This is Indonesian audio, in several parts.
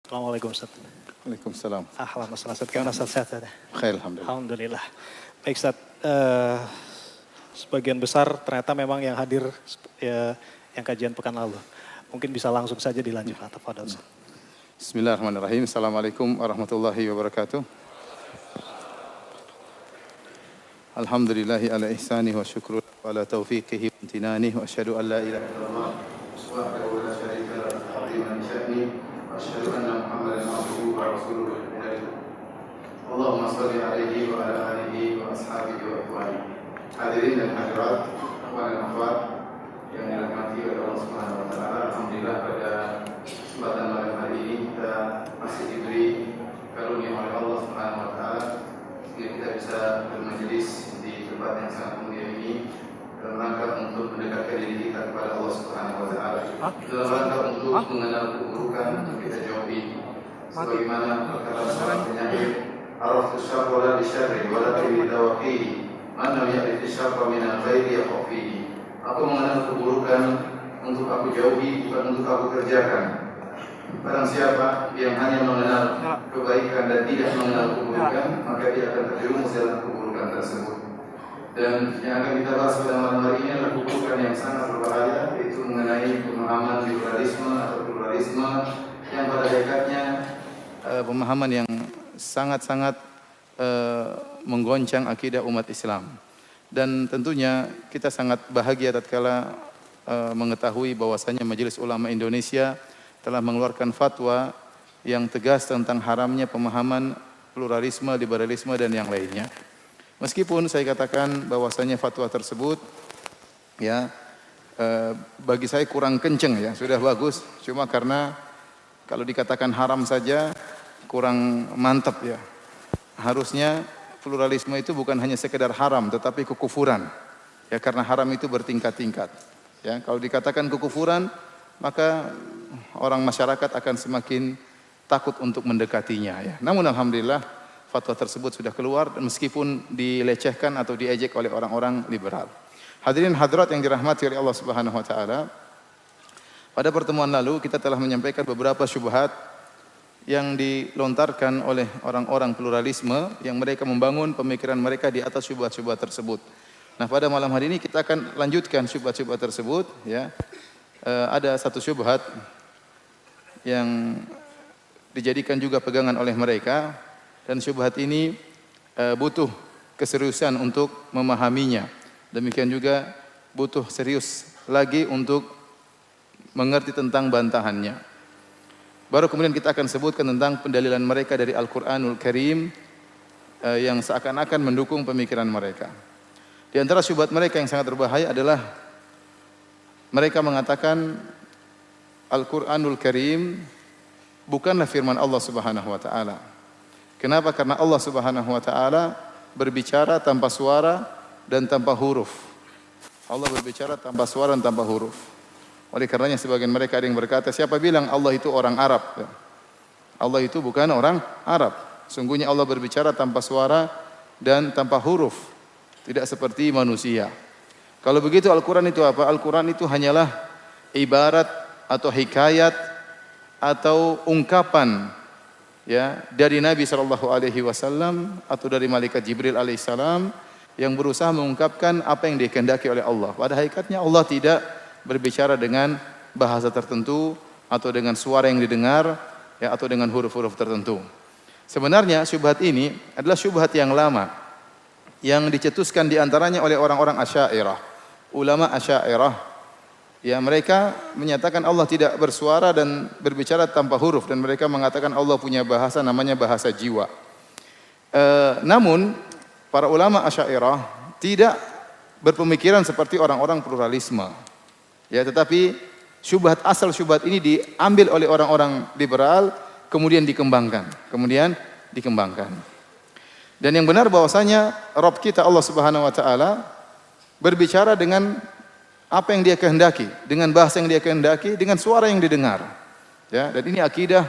Assalamualaikum Ustaz. Waalaikumsalam. Alhamdulillah Ustaz. Gimana Ustaz, sehat ya? Khair, alhamdulillah. Alhamdulillah. Baik Ustaz, sebagian besar ternyata memang yang hadir yang kajian pekan lalu. Mungkin bisa langsung saja dilanjutkan. Tafadhol Ustaz. Bismillahirrahmanirrahim. Assalamualaikum warahmatullahi wabarakatuh. Alhamdulillahi ala ihsanih wa syukru ala taufiqihi wa amtinanih wa asyhadu an la ilaha illallah wahdahu la syarika lahu ta'ziman sya'ni wa asyhadu anna Muhammadan abduhu wa rasuluhu. Allahumma shalli alaihi wa ala alihi wa ashabihi wa ikhwani. Hadirin dan hadirat, ikhwan dan akhwat yang dirahmati oleh Allah Subhanahu wa taala, alhamdulillah pada kesempatan malam hari ini kita masih diberi karunia oleh Allah Subhanahu wa taala sehingga kita bisa bermajelis di tempat yang sangat mulia ini dalam rangka untuk mendekatkan diri kita kepada Allah Subhanahu wa taala, dalam rangka untuk mengenal keburukan untuk kita jauhi, sebagaimana perkataan seorang penyair, araftu syarra la li syarri walakin li dawaqihi man lam ya'rif syarra min al-ghairi yakhafihi. Aku mengenal keburukan untuk aku jauhi, bukan untuk aku kerjakan. Barang siapa yang hanya mengenal kebaikan dan tidak mengenal keburukan, maka dia akan terjerumus dalam keburukan tersebut. Dan yang akan kita bahas pada malam hari ini adalah keburukan yang sangat berbahaya, yaitu mengenai pemahaman pluralisme atau pluralisme yang pada hakikatnya pemahaman yang sangat-sangat menggoncang akidah umat Islam. Dan tentunya kita sangat bahagia tatkala mengetahui bahwasanya Majelis Ulama Indonesia telah mengeluarkan fatwa yang tegas tentang haramnya pemahaman pluralisme, liberalisme dan yang lainnya. Meskipun saya katakan bahwasanya fatwa tersebut bagi saya kurang kenceng ya, sudah bagus, cuma karena kalau dikatakan haram saja kurang mantap ya. Harusnya pluralisme itu bukan hanya sekedar haram tetapi kekufuran. Ya, karena haram itu bertingkat-tingkat. Ya, kalau dikatakan kekufuran, maka orang masyarakat akan semakin takut untuk mendekatinya ya. Namun alhamdulillah fatwa tersebut sudah keluar dan meskipun dilecehkan atau diejek oleh orang-orang liberal. Hadirin hadirat yang dirahmati oleh Allah Subhanahu wa taala, pada pertemuan lalu kita telah menyampaikan beberapa syubhat yang dilontarkan oleh orang-orang pluralisme yang mereka membangun pemikiran mereka di atas syubhat-syubhat tersebut. Nah, pada malam hari ini kita akan lanjutkan syubhat-syubhat tersebut ya. Ada satu syubhat yang dijadikan juga pegangan oleh mereka dan syubhat ini butuh keseriusan untuk memahaminya. Demikian juga butuh serius lagi untuk mengerti tentang bantahannya. Baru kemudian kita akan sebutkan tentang pendalilan mereka dari Al-Quranul Karim yang seakan-akan mendukung pemikiran mereka. Di antara syubhat mereka yang sangat berbahaya adalah mereka mengatakan Al-Quranul Karim bukanlah firman Allah Subhanahu wa taala. Kenapa? Karena Allah Subhanahu wa taala berbicara tanpa suara dan tanpa huruf. Allah berbicara tanpa suara dan tanpa huruf. Oleh karenanya sebagian mereka ada yang berkata, siapa bilang Allah itu orang Arab? Allah itu bukan orang Arab. Sungguhnya Allah berbicara tanpa suara dan tanpa huruf. Tidak seperti manusia. Kalau begitu Al-Quran itu apa? Al-Quran itu hanyalah ibarat atau hikayat atau ungkapan ya dari Nabi SAW atau dari malaikat Jibril alaihissalam yang berusaha mengungkapkan apa yang dikehendaki oleh Allah. Pada hakikatnya Allah tidak berbicara dengan bahasa tertentu atau dengan suara yang didengar ya atau dengan huruf-huruf tertentu. Sebenarnya syubhat ini adalah syubhat yang lama yang dicetuskan diantaranya oleh orang-orang Asy'ariyah, ulama Asy'ariyah. Ya, mereka menyatakan Allah tidak bersuara dan berbicara tanpa huruf dan mereka mengatakan Allah punya bahasa namanya bahasa jiwa. Namun para ulama Asy'ariyah tidak berpemikiran seperti orang-orang pluralisme. Ya, tetapi asal syubhat ini diambil oleh orang-orang liberal kemudian dikembangkan. Dan yang benar bahwasanya Rabb kita Allah Subhanahu wa taala berbicara dengan apa yang Dia kehendaki, dengan bahasa yang Dia kehendaki, dengan suara yang didengar. Ya, dan ini akidah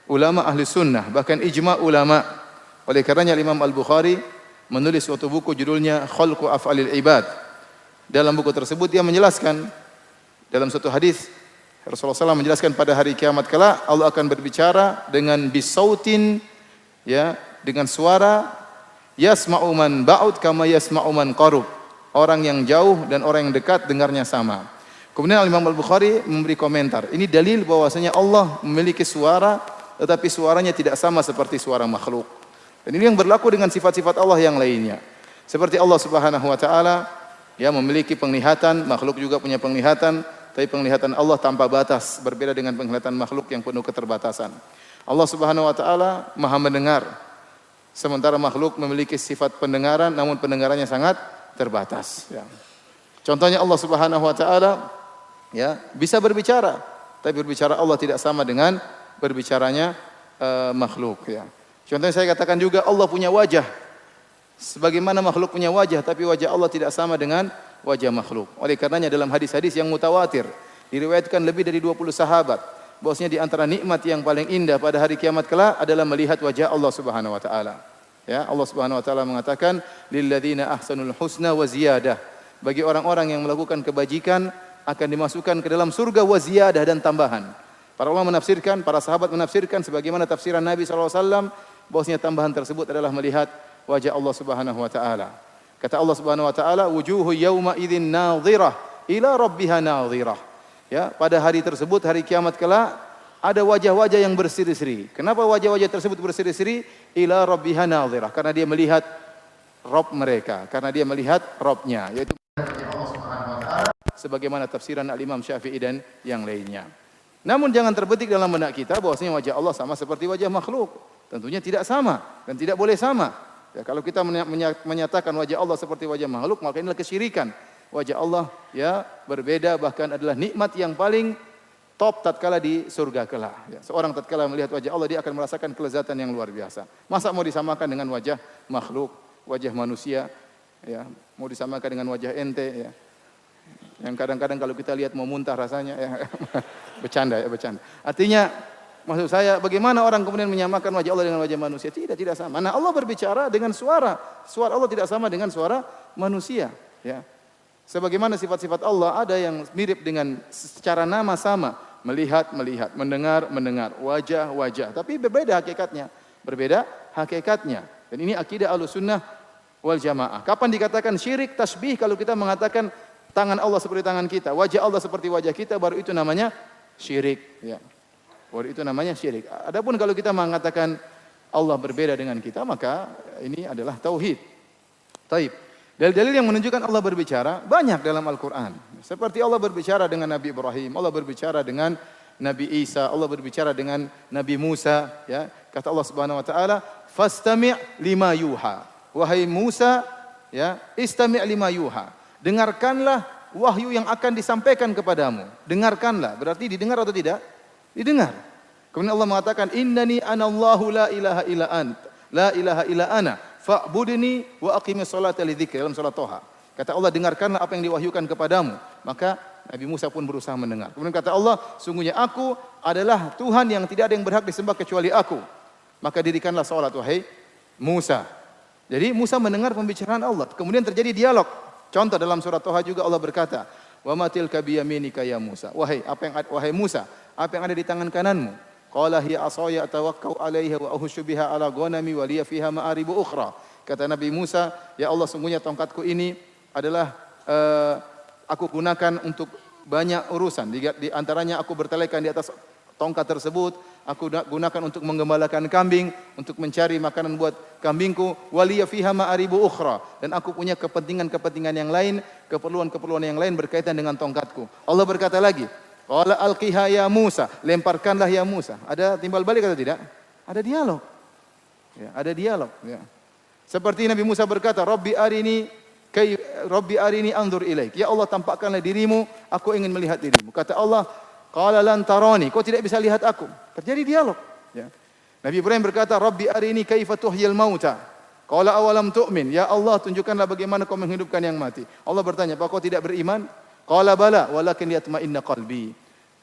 ulama ahli sunnah, bahkan ijma ulama. Oleh karenanya Imam Al-Bukhari menulis suatu buku judulnya Khalqu Af'alil Ibad. Dalam buku tersebut dia menjelaskan dalam suatu hadis Rasulullah SAW menjelaskan pada hari kiamat kelak Allah akan berbicara dengan bisautin, ya, dengan suara yasma'u man ba'ud kama yasma'u man qarub. Orang yang jauh dan orang yang dekat dengarnya sama. Kemudian Imam Al-Bukhari memberi komentar. Ini dalil bahwasanya Allah memiliki suara tetapi suaranya tidak sama seperti suara makhluk. Dan ini yang berlaku dengan sifat-sifat Allah yang lainnya. Seperti Allah Subhanahu wa taala ya memiliki penglihatan, makhluk juga punya penglihatan. Tapi penglihatan Allah tanpa batas, berbeda dengan penglihatan makhluk yang penuh keterbatasan. Allah Subhanahu wa taala Maha mendengar. Sementara makhluk memiliki sifat pendengaran namun pendengarannya sangat terbatas, ya. Contohnya Allah Subhanahu wa taala ya bisa berbicara, tapi berbicara Allah tidak sama dengan berbicaranya makhluk, ya. Contohnya saya katakan juga Allah punya wajah. Sebagaimana makhluk punya wajah, tapi wajah Allah tidak sama dengan wajah makhluk. Oleh karenanya dalam hadis-hadis yang mutawatir diriwayatkan lebih dari 20 sahabat bahwasanya di antara nikmat yang paling indah pada hari kiamat kelak adalah melihat wajah Allah Subhanahu wa taala. Ya, Allah Subhanahu wa taala mengatakan lilladzina ahsanul husna wa ziyadah. Bagi orang-orang yang melakukan kebajikan akan dimasukkan ke dalam surga wa ziyadah dan tambahan. Para ulama menafsirkan, para sahabat menafsirkan sebagaimana tafsiran Nabi sallallahu alaihi wasallam bahwasanya tambahan tersebut adalah melihat wajah Allah Subhanahu wa taala. Kata Allah Subhanahu wa taala, wujuhu yauma idzin nadhirah ila rabbiha nadhirah. Ya, pada hari tersebut hari kiamat kelak ada wajah-wajah yang berseri-seri. Kenapa wajah-wajah tersebut berseri-seri? Ila rabbiha nadhirah, karena dia melihat Rabb mereka, karena dia melihat Rabbnya, yaitu Allah Subhanahu wa taala sebagaimana tafsiran Al-Imam Syafi'i dan yang lainnya. Namun jangan terbetik dalam benak kita bahwasanya wajah Allah sama seperti wajah makhluk. Tentunya tidak sama dan tidak boleh sama. Ya, kalau kita menyatakan wajah Allah seperti wajah makhluk, maka inilah kesyirikan. Wajah Allah ya berbeda, bahkan adalah nikmat yang paling top tatkala di surga kelak. Ya, seorang tatkala melihat wajah Allah dia akan merasakan kelezatan yang luar biasa. Masa mau disamakan dengan wajah makhluk, wajah manusia? Ya, mau disamakan dengan wajah ente? Ya, yang kadang-kadang kalau kita lihat mau muntah rasanya. Ya. Bercanda ya, bercanda. Artinya maksud saya, bagaimana orang kemudian menyamakan wajah Allah dengan wajah manusia? Tidak sama. Nah, Allah berbicara dengan suara. Suara Allah tidak sama dengan suara manusia. Ya. Sebagaimana sifat-sifat Allah ada yang mirip dengan secara nama sama. Melihat, mendengar, wajah. Tapi berbeda hakikatnya. Dan ini akidah Ahlussunnah wal Jamaah. Kapan dikatakan syirik, tasbih? Kalau kita mengatakan tangan Allah seperti tangan kita, wajah Allah seperti wajah kita, baru itu namanya syirik. Ya. Baru itu namanya syirik. Adapun kalau kita mengatakan Allah berbeda dengan kita, maka ini adalah tauhid. Taib. Dalil-dalil yang menunjukkan Allah berbicara banyak dalam Al-Quran. Seperti Allah berbicara dengan Nabi Ibrahim, Allah berbicara dengan Nabi Isa, Allah berbicara dengan Nabi Musa. Ya. Kata Allah Subhanahu Wa Taala, "Fastami' lima yuha." Wahai Musa, ya, istami' lima yuha. Dengarkanlah wahyu yang akan disampaikan kepadamu. Dengarkanlah. Berarti didengar atau tidak? Didengar. Kemudian Allah mengatakan, innani anallahu la ilaha illa ant, la ilaha illa ana, fa'budni wa aqimis salata li dzikri, dalam surah Thaha. Kata Allah, dengarkanlah apa yang diwahyukan kepadamu. Maka Nabi Musa pun berusaha mendengar. Kemudian kata Allah, sungguhnya aku adalah Tuhan yang tidak ada yang berhak disembah kecuali aku. Maka dirikanlah salat wahai Musa. Jadi Musa mendengar pembicaraan Allah. Kemudian terjadi dialog. Contoh dalam surah Thaha juga Allah berkata, wa ma tilka biyaminika ya Musa. Wahai Musa, apa yang ada di tangan kananmu? Qala hiya asaya atawakkau 'alaiha wa ahushu biha 'ala ghanami wa liya fiha ma'aribu ukhra. Kata Nabi Musa, ya Allah, sungguhnya tongkatku ini adalah aku gunakan untuk banyak urusan. Di antaranya aku bertelekan di atas tongkat tersebut, aku gunakan untuk menggembalakan kambing, untuk mencari makanan buat kambingku. Waliya fiha ma'aribu ukhra, dan aku punya kepentingan-kepentingan yang lain, keperluan-keperluan yang lain berkaitan dengan tongkatku. Allah berkata lagi, qala alqiha ya Musa, lemparkanlah ya Musa. Ada timbal balik atau tidak? Ada dialog. Ya, ada dialog. Ya. Seperti Nabi Musa berkata, Rabbi arini anzur ilaik. Ya Allah, tampakkanlah dirimu, aku ingin melihat dirimu. Kata Allah, qala lan tarani, kau tidak bisa lihat aku. Terjadi dialog. Ya. Nabi Ibrahim berkata, Rabbi arini kaifa tuhyil mauta. Qala awalam tu'min. Ya Allah, tunjukkanlah bagaimana kau menghidupkan yang mati. Allah bertanya, apa kau tidak beriman? Qala bala walakin liyatma'inna qalbi.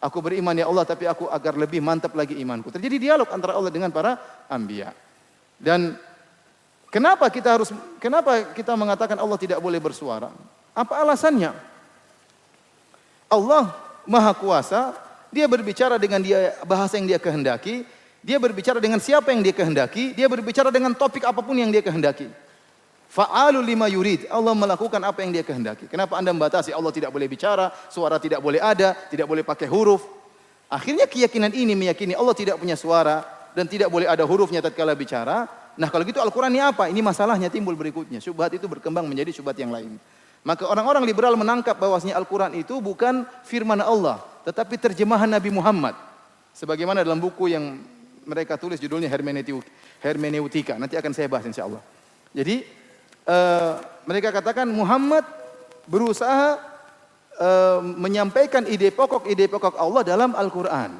Aku beriman ya Allah, tapi aku agar lebih mantap lagi imanku. Terjadi dialog antara Allah dengan para anbiya. Dan kenapa kita mengatakan Allah tidak boleh bersuara? Apa alasannya? Allah Maha Kuasa Dia berbicara dengan bahasa yang dia kehendaki, dia berbicara dengan siapa yang dia kehendaki, dia berbicara dengan topik apapun yang dia kehendaki. Fa'alul lima yurid. Allah melakukan apa yang dia kehendaki. Kenapa Anda membatasi? Allah tidak boleh bicara, suara tidak boleh ada, tidak boleh pakai huruf. Akhirnya keyakinan ini meyakini Allah tidak punya suara dan tidak boleh ada hurufnya tatkala bicara. Nah, kalau gitu Al-Qur'an ini apa? Ini masalahnya timbul berikutnya. Syubhat itu berkembang menjadi syubhat yang lain. Maka orang-orang liberal menangkap bahwasanya Al-Qur'an itu bukan firman Allah, tetapi terjemahan Nabi Muhammad. Sebagaimana dalam buku yang mereka tulis judulnya Hermeneutika. Nanti akan saya bahas insyaallah. Jadi mereka katakan Muhammad berusaha menyampaikan ide pokok Allah dalam Al-Quran.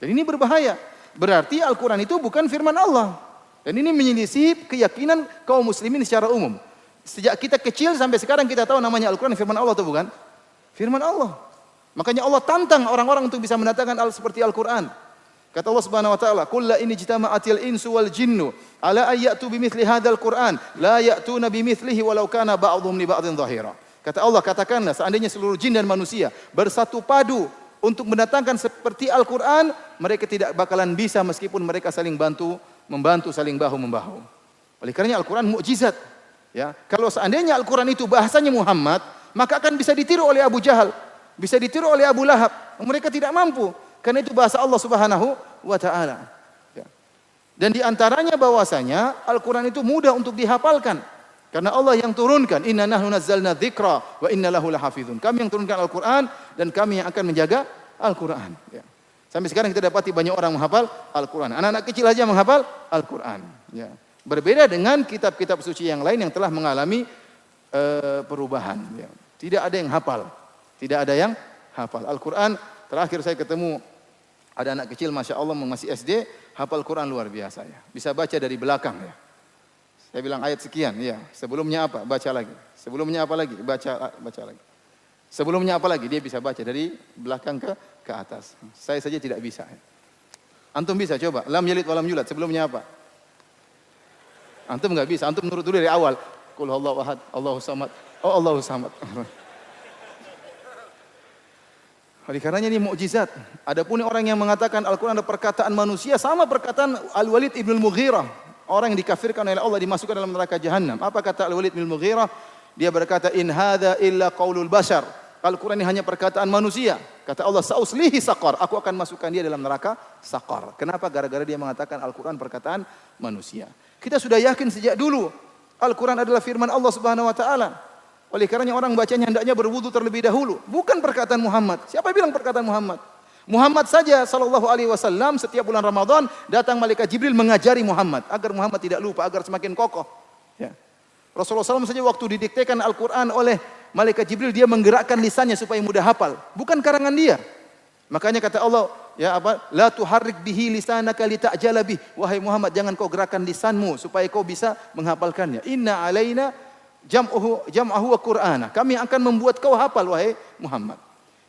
Dan ini berbahaya. Berarti Al-Quran itu bukan firman Allah. Dan ini menyelisih keyakinan kaum muslimin secara umum. Sejak kita kecil sampai sekarang kita tahu namanya Al-Quran firman Allah atau bukan? Firman Allah. Makanya Allah tantang orang-orang untuk bisa mendatangkan seperti Al-Quran. Kata Allah Subhanahu wa taala, "Qul la in ijtama'atil insu wal jinnu ala ayyatu bimithli hadzal Qur'an, la ya'tuna bimithlihi walau kana ba'dhum li ba'dhin dhahira." Kata Allah, katakanlah seandainya seluruh jin dan manusia bersatu padu untuk mendatangkan seperti Al-Qur'an, mereka tidak bakalan bisa meskipun mereka saling membantu saling bahu-membahu. Oleh karenanya Al-Qur'an mukjizat. Ya, kalau seandainya Al-Qur'an itu bahasanya Muhammad, maka akan bisa ditiru oleh Abu Jahal, bisa ditiru oleh Abu Lahab. Mereka tidak mampu. Karena itu bahasa Allah Subhanahu wa taala. Ya. Dan di antaranya bahwasanya Al-Qur'an itu mudah untuk dihafalkan. Karena Allah yang turunkan, "Inna nahnu nazzalna dzikra wa inna lahu lahafizun." Kami yang turunkan Al-Qur'an dan kami yang akan menjaga Al-Qur'an. Ya. Sampai sekarang kita dapati banyak orang menghafal Al-Qur'an. Anak-anak kecil aja menghafal Al-Qur'an. Ya. Berbeda dengan kitab-kitab suci yang lain yang telah mengalami perubahan. Ya. Tidak ada yang hafal. Tidak ada yang hafal. Al-Qur'an, terakhir saya ketemu ada anak kecil, Masya Allah masih SD, hafal Quran luar biasa ya. Bisa baca dari belakang ya. Saya bilang ayat sekian, ya. Sebelumnya apa? Baca lagi. Sebelumnya apa lagi? Baca lagi. Sebelumnya apa lagi? Dia bisa baca dari belakang ke atas. Saya saja tidak bisa. Ya. Antum bisa coba. Lam yalid walam yulad. Sebelumnya apa? Antum enggak bisa. Antum nurut dulu dari awal. Qul huwallahu ahad, Allahus samad. Oh, Allahus samad. Oleh karenanya ini mukjizat. Adapun orang yang mengatakan Al-Quran adalah perkataan manusia, sama perkataan Al-Walid ibn al-Mughirah. Orang yang dikafirkan oleh Allah dimasukkan dalam neraka Jahannam. Apa kata Al-Walid ibn al-Mughirah? Dia berkata, "In hadza illa qaulul bashar." Al-Quran ini hanya perkataan manusia. Kata Allah, "Sa'uslihi saqar." Aku akan masukkan dia dalam neraka saqar. Kenapa? Gara-gara dia mengatakan Al-Quran perkataan manusia. Kita sudah yakin sejak dulu Al-Quran adalah firman Allah Subhanahu wa taala. Oleh karenanya orang bacanya hendaknya berwudu terlebih dahulu. Bukan perkataan Muhammad. Siapa bilang perkataan Muhammad? Muhammad saja sallallahu alaihi wasallam setiap bulan Ramadan datang malaikat Jibril mengajari Muhammad agar Muhammad tidak lupa, agar semakin kokoh. Ya. Rasulullah SAW saja waktu didiktekan Al-Quran oleh malaikat Jibril, dia menggerakkan lisannya supaya mudah hafal. Bukan karangan dia. Makanya kata Allah, ya apa? La tuharrik bihi lisanaka lita'jala bih. Wahai Muhammad, jangan kau gerakkan lisanmu supaya kau bisa menghafalkannya. Inna alaina jam'ahu wa Qur'ana. Kami akan membuat kau hafal wahai Muhammad.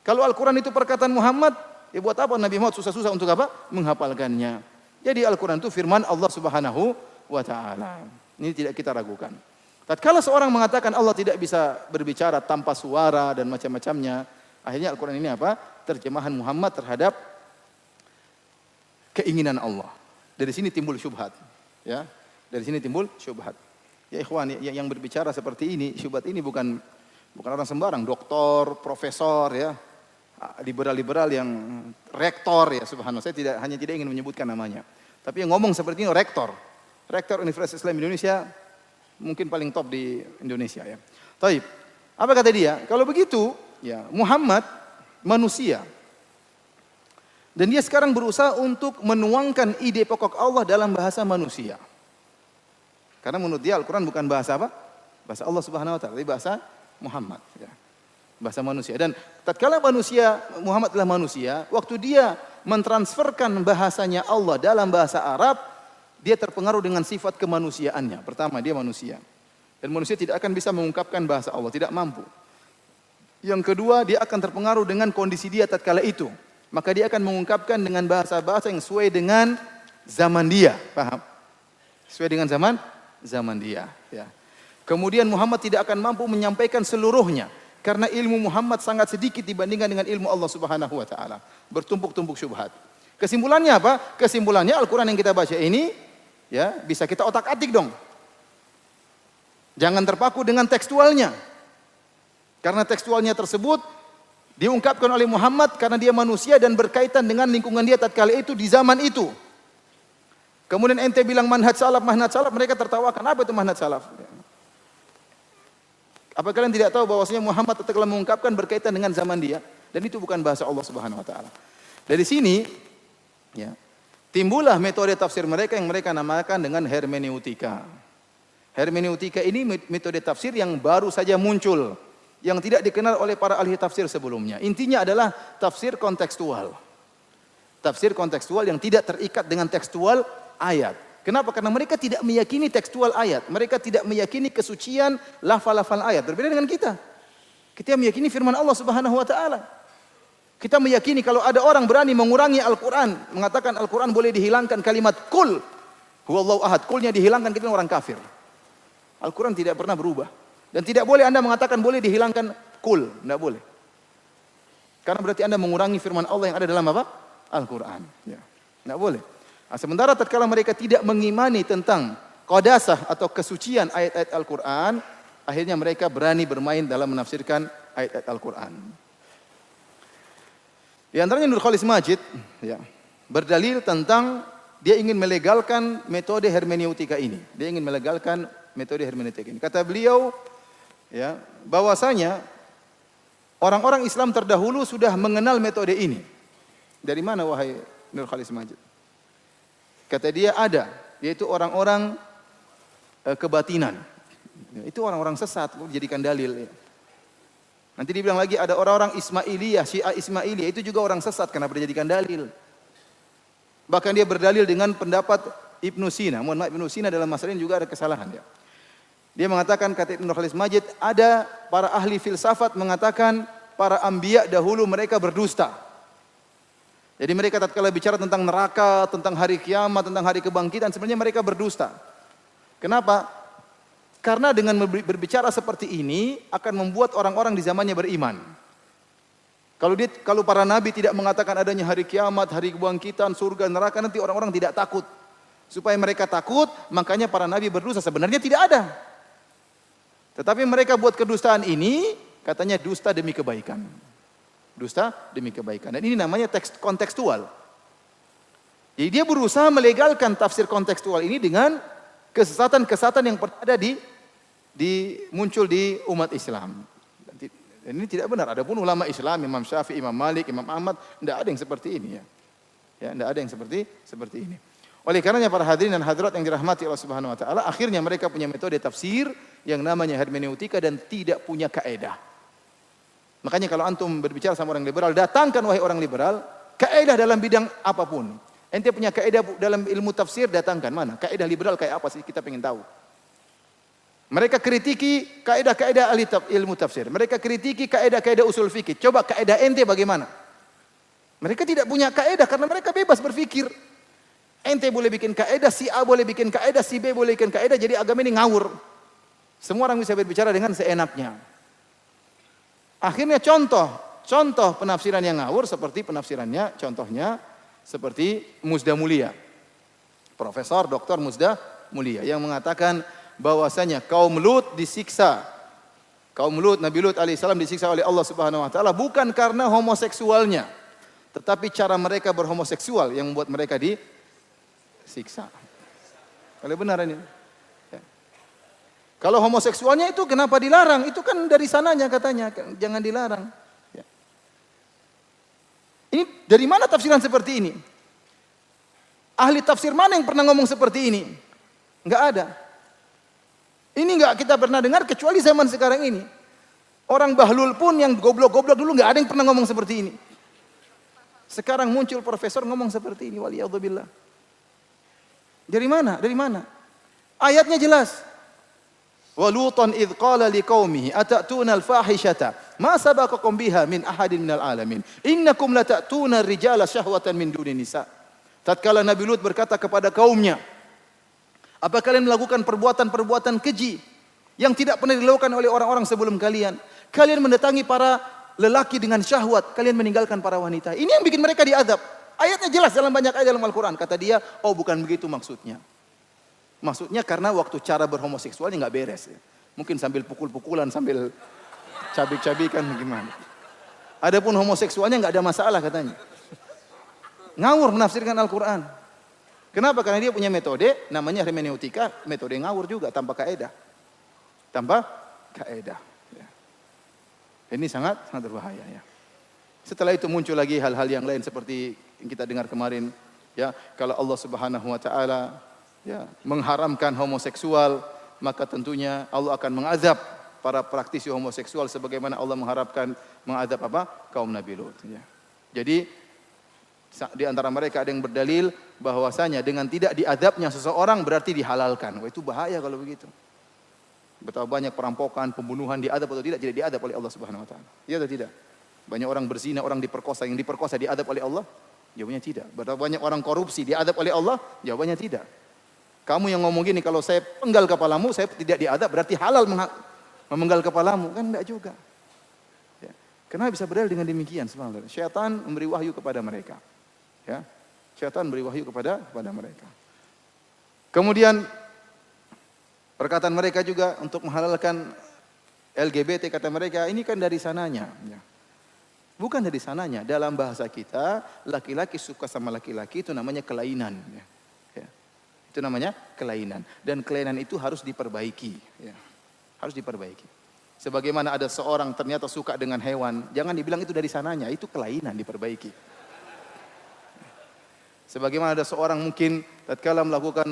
Kalau Al-Qur'an itu perkataan Muhammad, ya buat apa Nabi Muhammad susah-susah untuk apa? Menghafalkannya. Jadi Al-Qur'an itu firman Allah Subhanahu wa taala. Ini tidak kita ragukan. Tatkala seorang mengatakan Allah tidak bisa berbicara tanpa suara dan macam-macamnya, akhirnya Al-Qur'an ini apa? Terjemahan Muhammad terhadap keinginan Allah. Dari sini timbul syubhat, ya. Dari sini timbul syubhat. Ya ikhwan, yang berbicara seperti ini, syubhat ini bukan orang sembarang, doktor, profesor, ya. Liberal-liberal yang rektor, ya subhanallah. Saya hanya tidak ingin menyebutkan namanya. Tapi yang ngomong seperti ini rektor Universitas Islam Indonesia, mungkin paling top di Indonesia, ya. Taib. Apa kata dia? Kalau begitu, ya Muhammad manusia. Dan dia sekarang berusaha untuk menuangkan ide pokok Allah dalam bahasa manusia. Karena menurut dia Al-Quran bukan bahasa apa? Bahasa Allah Subhanahu wa taala, tapi bahasa Muhammad, ya. Bahasa manusia. Dan tatkala Muhammad adalah manusia, waktu dia mentransferkan bahasanya Allah dalam bahasa Arab, dia terpengaruh dengan sifat kemanusiaannya. Pertama, dia manusia. Dan manusia tidak akan bisa mengungkapkan bahasa Allah, tidak mampu. Yang kedua, dia akan terpengaruh dengan kondisi dia tatkala itu. Maka dia akan mengungkapkan dengan bahasa-bahasa yang sesuai dengan zaman dia. Paham? Sesuai dengan zaman dia. Ya. Kemudian Muhammad tidak akan mampu menyampaikan seluruhnya. Karena ilmu Muhammad sangat sedikit dibandingkan dengan ilmu Allah Subhanahu wa taala. Bertumpuk-tumpuk syubhat. Kesimpulannya apa? Kesimpulannya Al-Qur'an yang kita baca ini ya, bisa kita otak-atik dong. Jangan terpaku dengan tekstualnya. Karena tekstualnya tersebut diungkapkan oleh Muhammad karena dia manusia dan berkaitan dengan lingkungan dia tatkala itu di zaman itu. Kemudian ente bilang manhaj salaf, mereka tertawakan. Apa itu manhaj salaf? Apa kalian tidak tahu bahwasanya Muhammad tatkala mengungkapkan berkaitan dengan zaman dia, dan itu bukan bahasa Allah Subhanahu wa taala. Dari sini ya, timbullah metode tafsir mereka yang mereka namakan dengan hermeneutika. Hermeneutika ini metode tafsir yang baru saja muncul, yang tidak dikenal oleh para ahli tafsir sebelumnya. Intinya adalah tafsir kontekstual. Tafsir kontekstual yang tidak terikat dengan tekstual ayat. Kenapa? Karena mereka tidak meyakini tekstual ayat. Mereka tidak meyakini kesucian lafal-lafal ayat. Berbeda dengan kita. Kita meyakini firman Allah Subhanahu wa taala. Kita meyakini kalau ada orang berani mengurangi Al-Qur'an, mengatakan Al-Qur'an boleh dihilangkan kalimat kul, huwallahu ahad, kulnya dihilangkan, kita orang kafir. Al-Qur'an tidak pernah berubah. Dan tidak boleh Anda mengatakan boleh dihilangkan kul, tidak boleh. Karena berarti Anda mengurangi firman Allah yang ada dalam apa? Al-Qur'an. Ya. Tidak boleh. Nah, sementara tatkala mereka tidak mengimani tentang qadasah atau kesucian ayat-ayat Al-Qur'an, akhirnya mereka berani bermain dalam menafsirkan ayat-ayat Al-Qur'an. Di antaranya Nur Khalis Majid ya, berdalil tentang dia ingin melegalkan metode hermeneutika ini. Dia ingin melegalkan metode hermeneutika ini. Kata beliau ya, bahwasanya orang-orang Islam terdahulu sudah mengenal metode ini. Dari mana wahai Nur Khalis Majid? Kata dia ada, yaitu orang-orang kebatinan. Itu orang-orang sesat, dijadikan dalil. Ya. Nanti dibilang lagi ada orang-orang Ismailiyah, Syiah Ismailiyah, itu juga orang sesat, kenapa dijadikan dalil? Bahkan dia berdalil dengan pendapat Ibnu Sina. Mohon maaf, Ibnu Sina dalam masalah ini juga ada kesalahan. Ya. Dia mengatakan, kata Ibnu Khalis Majid, ada para ahli filsafat mengatakan para anbiya dahulu mereka berdusta. Jadi mereka tatkala bicara tentang neraka, tentang hari kiamat, tentang hari kebangkitan, sebenarnya mereka berdusta. Kenapa? Karena dengan berbicara seperti ini akan membuat orang-orang di zamannya beriman. Kalau para nabi tidak mengatakan adanya hari kiamat, hari kebangkitan, surga, neraka, nanti orang-orang tidak takut. Supaya mereka takut, makanya para nabi berdusta. Sebenarnya tidak ada. Tetapi mereka buat kedustaan ini, katanya dusta demi kebaikan. Dusta demi kebaikan. Dan ini namanya teks kontekstual. Jadi dia berusaha melegalkan tafsir kontekstual ini dengan kesesatan-kesesatan yang ada muncul di umat Islam. Dan ini tidak benar. Adapun ulama Islam, Imam Syafi'i, Imam Malik, Imam Ahmad, tidak ada yang seperti ini ya. Ya, tidak ada yang seperti ini. Oleh karenanya para hadirin dan hadirat yang dirahmati Allah Subhanahu wa taala, akhirnya mereka punya metode tafsir yang namanya hermeneutika dan tidak punya kaedah. Makanya kalau antum berbicara sama orang liberal, datangkan wahai orang liberal, kaedah dalam bidang apapun. Ente punya kaedah dalam ilmu tafsir, datangkan. Mana? Kaedah liberal kayak apa sih? Kita pengen tahu. Mereka kritiki kaedah-kaedah ahli ilmu tafsir. Mereka kritiki kaedah-kaedah usul fikih. Coba kaedah ente bagaimana? Mereka tidak punya kaedah karena mereka bebas berfikir. Ente boleh bikin kaedah, si A boleh bikin kaedah, si B boleh bikin kaedah, jadi agama ini ngawur. Semua orang bisa berbicara dengan seenaknya. Akhirnya contoh penafsiran yang ngawur seperti penafsirannya, contohnya seperti Muzda Mulia. Profesor Dr. Muzda Mulia yang mengatakan bahwasanya kaum Lut disiksa. Kaum Lut, Nabi Lut alaihissalam disiksa oleh Allah Subhanahu wa taala bukan karena homoseksualnya, tetapi cara mereka berhomoseksual yang membuat mereka disiksa. Kalau benar ini. Ya. Kalau homoseksualnya itu kenapa dilarang? Itu kan dari sananya katanya, jangan dilarang. Ya. Ini dari mana tafsiran seperti ini? Ahli tafsir mana yang pernah ngomong seperti ini? Enggak ada. Ini enggak kita pernah dengar kecuali zaman sekarang ini. Orang bahlul pun yang goblok-goblok dulu enggak ada yang pernah ngomong seperti ini. Sekarang muncul profesor ngomong seperti ini, waliyadzubillah. Dari mana? Dari mana? Ayatnya jelas. Wa Lutan idz qala liqaumihi atatuna al-fahishata ma sabaqakum biha min ahadin minal alamin innakum latatuna ar-rijala syahwatan min dunin nisa. Tatkala Nabi Lut berkata kepada kaumnya, apa kalian melakukan perbuatan-perbuatan keji yang tidak pernah dilakukan oleh orang-orang sebelum kalian. Kalian mendatangi para lelaki dengan syahwat, kalian meninggalkan para wanita. Ini yang bikin mereka diazab. Ayatnya jelas dalam banyak ayat dalam Al-Quran. Kata dia, oh bukan begitu maksudnya. Maksudnya karena waktu cara berhomoseksualnya nggak beres. Ya. Mungkin sambil pukul-pukulan, sambil cabik-cabikan gimana. Adapun homoseksualnya nggak ada masalah katanya. Ngawur menafsirkan Al-Quran. Kenapa? Karena dia punya metode, namanya hermeneutika, metode ngawur juga, tanpa kaedah. Tanpa kaedah. Ya. Ini sangat berbahaya ya. Setelah itu muncul lagi hal-hal yang lain seperti yang kita dengar kemarin, ya, kalau Allah Subhanahu wa taala ya mengharamkan homoseksual, maka tentunya Allah akan mengazab para praktisi homoseksual sebagaimana Allah mengazab apa? Kaum Nabi Lut ya. Jadi di antara mereka ada yang berdalil bahwasanya dengan tidak diazabnya seseorang berarti dihalalkan. Wah, itu bahaya kalau begitu. Betapa banyak perampokan, pembunuhan diazab atau tidak diazab oleh Allah Subhanahu wa taala. Iya atau tidak? Banyak orang berzina, orang diperkosa, yang diperkosa diazab oleh Allah? Jawabannya tidak. Betapa banyak orang korupsi diazab oleh Allah? Jawabannya tidak. Kamu yang ngomong gini, kalau saya penggal kepalamu, saya tidak diazab, berarti halal memenggal kepalamu. Kan enggak juga. Ya. Kenapa bisa berdalil dengan demikian? Subhanallah. Syaitan memberi wahyu kepada mereka. Ya. Syaitan memberi wahyu kepada mereka. Kemudian perkataan mereka juga untuk menghalalkan LGBT, kata mereka, ini kan dari sananya. Ya. Bukan dari sananya. Dalam bahasa kita, laki-laki suka sama laki-laki itu namanya kelainan. Ya. Ya. Itu namanya kelainan. Dan kelainan itu harus diperbaiki. Ya. Harus diperbaiki. Sebagaimana ada seorang ternyata suka dengan hewan, jangan dibilang itu dari sananya, itu kelainan, diperbaiki. Sebagaimana ada seorang mungkin tatkala melakukan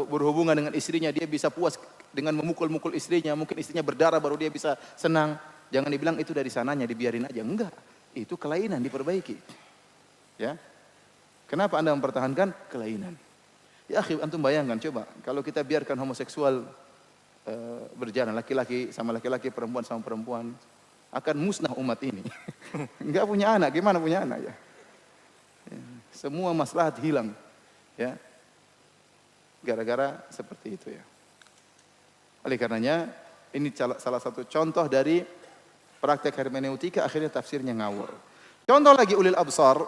berhubungan dengan istrinya, dia bisa puas dengan memukul-mukul istrinya, mungkin istrinya berdarah baru dia bisa senang. Jangan dibilang itu dari sananya, dibiarin aja. Enggak, itu kelainan, diperbaiki. Ya, kenapa Anda mempertahankan kelainan? Ya, akhi, antum bayangkan coba, kalau kita biarkan homoseksual berjalan, laki-laki sama laki-laki, perempuan sama perempuan, akan musnah umat ini. Enggak punya anak, gimana punya anak ya? Ya, semua maslahat hilang. Ya, gara-gara seperti itu ya. Oleh karenanya, ini salah satu contoh dari praktek hermeneutika, akhirnya tafsirnya ngawur. Contoh lagi, ulil absar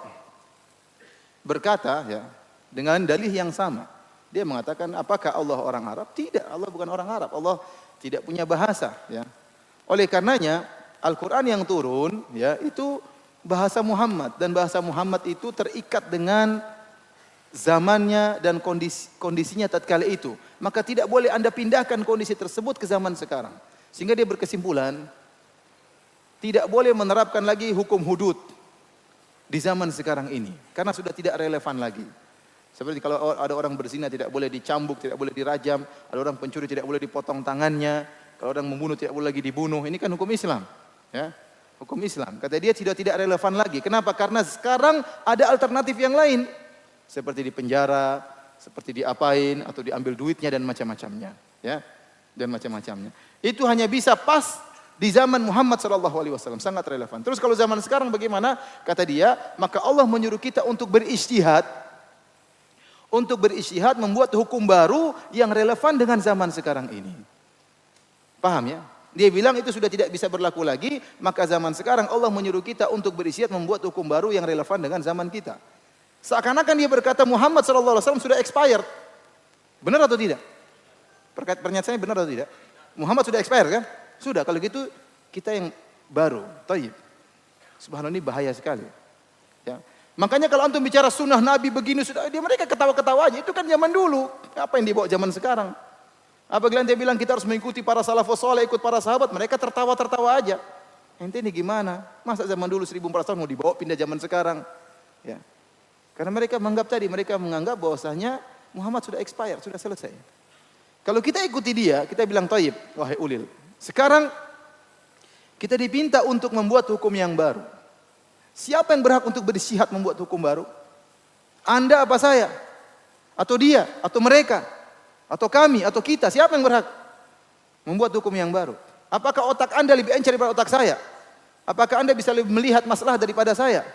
berkata ya dengan dalih yang sama. Dia mengatakan, apakah Allah orang Arab? Tidak, Allah bukan orang Arab. Allah tidak punya bahasa ya. Oleh karenanya, Al-Qur'an yang turun ya itu bahasa Muhammad, dan bahasa Muhammad itu terikat dengan zamannya dan kondisinya tatkala itu. Maka tidak boleh Anda pindahkan kondisi tersebut ke zaman sekarang. Sehingga dia berkesimpulan, tidak boleh menerapkan lagi hukum hudud di zaman sekarang ini. Karena sudah tidak relevan lagi. Seperti kalau ada orang berzina tidak boleh dicambuk, tidak boleh dirajam. Ada orang pencuri tidak boleh dipotong tangannya. Kalau orang membunuh tidak boleh lagi dibunuh. Ini kan hukum Islam. Ya, hukum Islam. Kata dia tidak relevan lagi. Kenapa? Karena sekarang ada alternatif yang lain. Seperti di penjara, seperti diapain, atau diambil duitnya dan macam-macamnya. Ya, dan macam-macamnya. Itu hanya bisa pas di zaman Muhammad SAW, sangat relevan. Terus kalau zaman sekarang bagaimana? Kata dia, maka Allah menyuruh kita untuk berijtihad, membuat hukum baru yang relevan dengan zaman sekarang ini. Paham ya? Dia bilang itu sudah tidak bisa berlaku lagi, maka zaman sekarang Allah menyuruh kita untuk berijtihad membuat hukum baru yang relevan dengan zaman kita. Seakan-akan dia berkata Muhammad SAW sudah expired. Benar atau tidak? Pernyataannya benar atau tidak? Muhammad sudah expired kan? Sudah, kalau gitu kita yang baru. Taib. Subhanallah, ini bahaya sekali. Ya. Makanya kalau antum bicara sunnah Nabi begini, sudah dia mereka ketawa-ketawa aja. Itu kan zaman dulu. Apa yang dibawa zaman sekarang? Apabila dia bilang kita harus mengikuti para salafus saleh, ikut para sahabat, mereka tertawa-tertawa aja. Ente ini gimana? Masa zaman dulu 1400 tahun mau dibawa pindah zaman sekarang? Ya. Karena mereka menganggap bahwasanya Muhammad sudah expired, sudah selesai. Kalau kita ikuti dia, kita bilang taib, wahai ulil. Sekarang kita dipinta untuk membuat hukum yang baru. Siapa yang berhak untuk berijtihad membuat hukum baru? Anda apa saya? Atau dia? Atau mereka? Atau kami? Atau kita? Siapa yang berhak membuat hukum yang baru? Apakah otak Anda lebih encer daripada otak saya? Apakah Anda bisa lebih melihat masalah daripada saya?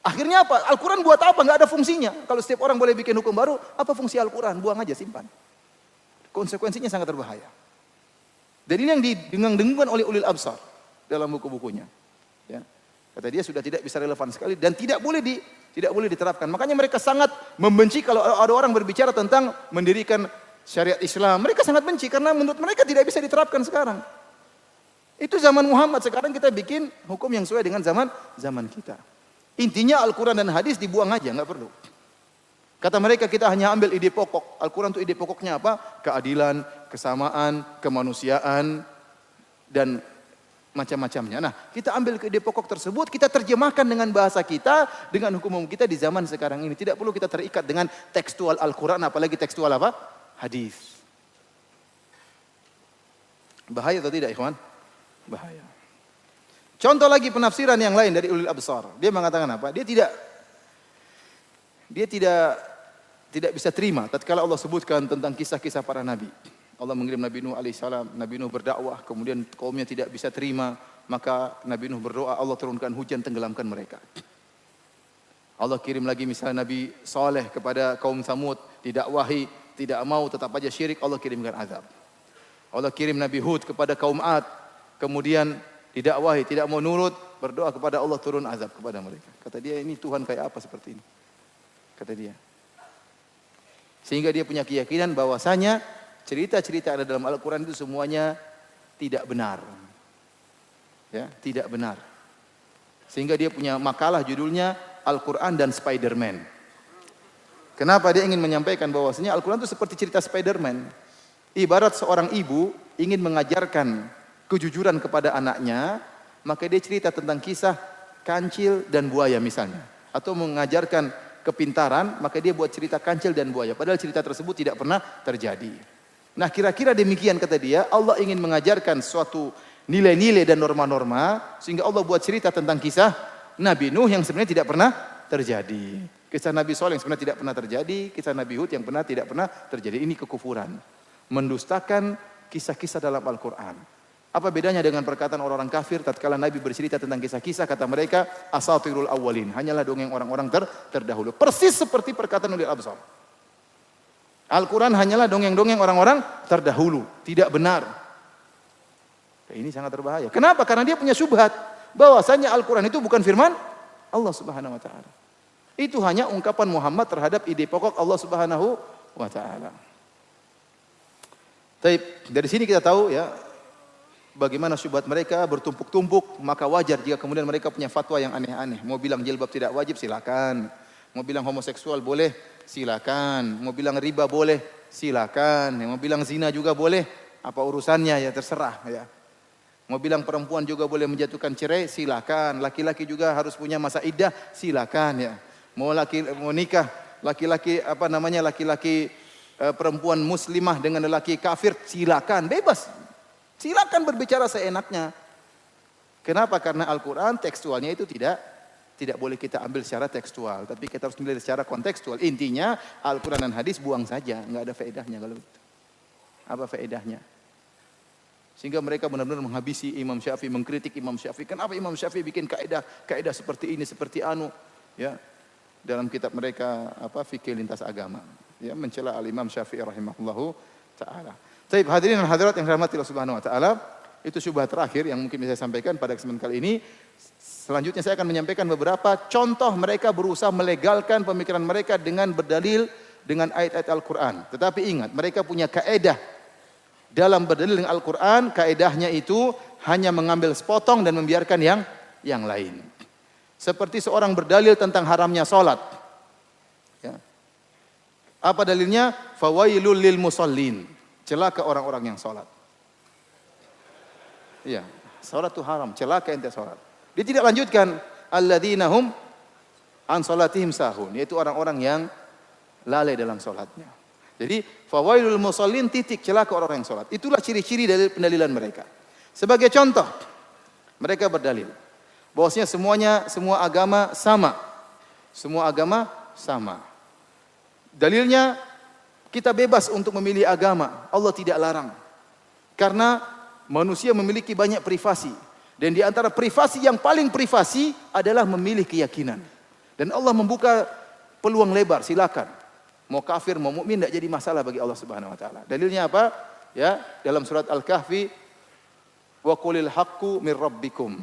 Akhirnya apa? Al-Quran buat apa? Nggak ada fungsinya. Kalau setiap orang boleh bikin hukum baru, apa fungsi Al-Quran? Buang aja, simpan. Konsekuensinya sangat berbahaya. Dan ini yang didengung-dengungkan oleh ulil absar dalam buku-bukunya. Ya. Kata dia sudah tidak bisa relevan sekali dan tidak boleh diterapkan. Makanya mereka sangat membenci kalau ada orang berbicara tentang mendirikan syariat Islam. Mereka sangat benci karena menurut mereka tidak bisa diterapkan sekarang. Itu zaman Muhammad, sekarang kita bikin hukum yang sesuai dengan zaman kita. Intinya Al-Quran dan hadis dibuang aja, nggak perlu. Kata mereka kita hanya ambil ide pokok. Al-Quran itu ide pokoknya apa? Keadilan, kesamaan, kemanusiaan, dan macam-macamnya. Nah, kita ambil ide pokok tersebut, kita terjemahkan dengan bahasa kita, dengan hukum kita di zaman sekarang ini. Tidak perlu kita terikat dengan tekstual Al-Quran, apalagi tekstual apa? Hadis. Bahaya atau tidak, ikhwan? Bahaya. Contoh lagi penafsiran yang lain dari ulil absar. Dia mengatakan apa? Dia tidak bisa terima tatkala Allah sebutkan tentang kisah-kisah para nabi. Allah mengirim Nabi Nuh alaihissalam, Nabi Nuh berdakwah, kemudian kaumnya tidak bisa terima, maka Nabi Nuh berdoa, Allah turunkan hujan tenggelamkan mereka. Allah kirim lagi misalnya Nabi Saleh kepada kaum Samud, didakwahi, tidak mau, tetap aja syirik, Allah kirimkan azab. Allah kirim Nabi Hud kepada kaum Ad, kemudian didakwahi, tidak mau nurut, berdoa kepada Allah turun azab kepada mereka. Kata dia, ini Tuhan kayak apa seperti ini? Kata dia. Sehingga dia punya keyakinan bahwasanya cerita-cerita ada dalam Al-Quran itu semuanya tidak benar. Ya, tidak benar. Sehingga dia punya makalah judulnya Al-Quran dan Spider-Man. Kenapa dia ingin menyampaikan bahwasanya Al-Quran itu seperti cerita Spider-Man. Ibarat seorang ibu ingin mengajarkan kejujuran kepada anaknya, maka dia cerita tentang kisah kancil dan buaya misalnya. Atau mengajarkan kepintaran, maka dia buat cerita kancil dan buaya. Padahal cerita tersebut tidak pernah terjadi. Nah, kira-kira demikian kata dia, Allah ingin mengajarkan suatu nilai-nilai dan norma-norma, sehingga Allah buat cerita tentang kisah Nabi Nuh yang sebenarnya tidak pernah terjadi. Kisah Nabi Saleh yang sebenarnya tidak pernah terjadi, kisah Nabi Hud yang tidak pernah terjadi. Ini kekufuran. Mendustakan kisah-kisah dalam Al-Quran. Apa bedanya dengan perkataan orang-orang kafir tatkala Nabi bercerita tentang kisah-kisah, kata mereka asatirul awwalin, hanyalah dongeng orang-orang terdahulu. Persis seperti perkataan ulil absar. Al-Quran hanyalah dongeng-dongeng orang-orang terdahulu, tidak benar. Ini sangat berbahaya. Kenapa? Karena dia punya syubhat bahwasanya Al-Quran itu bukan firman Allah Subhanahu wa taala. Itu hanya ungkapan Muhammad terhadap ide pokok Allah Subhanahu wa taala. Dari sini kita tahu ya bagaimana syubhat mereka bertumpuk-tumpuk, maka wajar jika kemudian mereka punya fatwa yang aneh-aneh. Mau bilang jilbab tidak wajib, silakan. Mau bilang homoseksual boleh, silakan. Mau bilang riba boleh, silakan. Mau bilang zina juga boleh, apa urusannya ya terserah ya. Mau bilang perempuan juga boleh menjatuhkan cerai, silakan. Laki-laki juga harus punya masa iddah, silakan ya. Mau nikah laki-laki laki-laki perempuan muslimah dengan lelaki kafir, silakan, bebas. Silakan berbicara seenaknya. Kenapa? Karena Al-Quran tekstualnya itu tidak boleh kita ambil secara tekstual, tapi kita harus ambil secara kontekstual. Intinya Al-Quran dan hadis buang saja, nggak ada faedahnya kalau itu. Apa faedahnya? Sehingga mereka benar-benar menghabisi Imam Syafi'i, mengkritik Imam Syafi'i. Kenapa Imam Syafi'i bikin kaidah seperti ini, seperti anu, ya? Dalam kitab mereka fikih lintas agama, ya, mencela Al-Imam Syafi'i rahimahullahu taala. Baik, hadirin dan hadirat yang dirahmati Allah Subhanahu wa taala, itu syubhat terakhir yang mungkin bisa saya sampaikan pada kesempatan kali ini. Selanjutnya saya akan menyampaikan beberapa contoh mereka berusaha melegalkan pemikiran mereka dengan berdalil dengan ayat-ayat Al-Quran. Tetapi ingat, mereka punya kaedah dalam berdalil dengan Al-Quran. Kaedahnya itu hanya mengambil sepotong dan membiarkan yang lain. Seperti seorang berdalil tentang haramnya salat. Ya. Apa dalilnya? Fawailul lil musallin. Celaka orang-orang yang salat. Iya, salat itu haram, celaka ente salat. Dia tidak lanjutkan alladzina hum an salatihim sahun, yaitu orang-orang yang lalai dalam salatnya. Jadi fawailul musallin titik, celaka orang yang salat. Itulah ciri-ciri dari pendalilan mereka. Sebagai contoh, mereka berdalil bahwasanya semua agama sama. Semua agama sama. Dalilnya kita bebas untuk memilih agama. Allah tidak larang. Karena manusia memiliki banyak privasi. Dan di antara privasi yang paling privasi adalah memilih keyakinan. Dan Allah membuka peluang lebar, silakan. Mau kafir, mau mukmin tidak jadi masalah bagi Allah Subhanahu wa taala. Dalilnya apa? Ya, dalam surat Al-Kahfi, wa qulil haqqu mir rabbikum.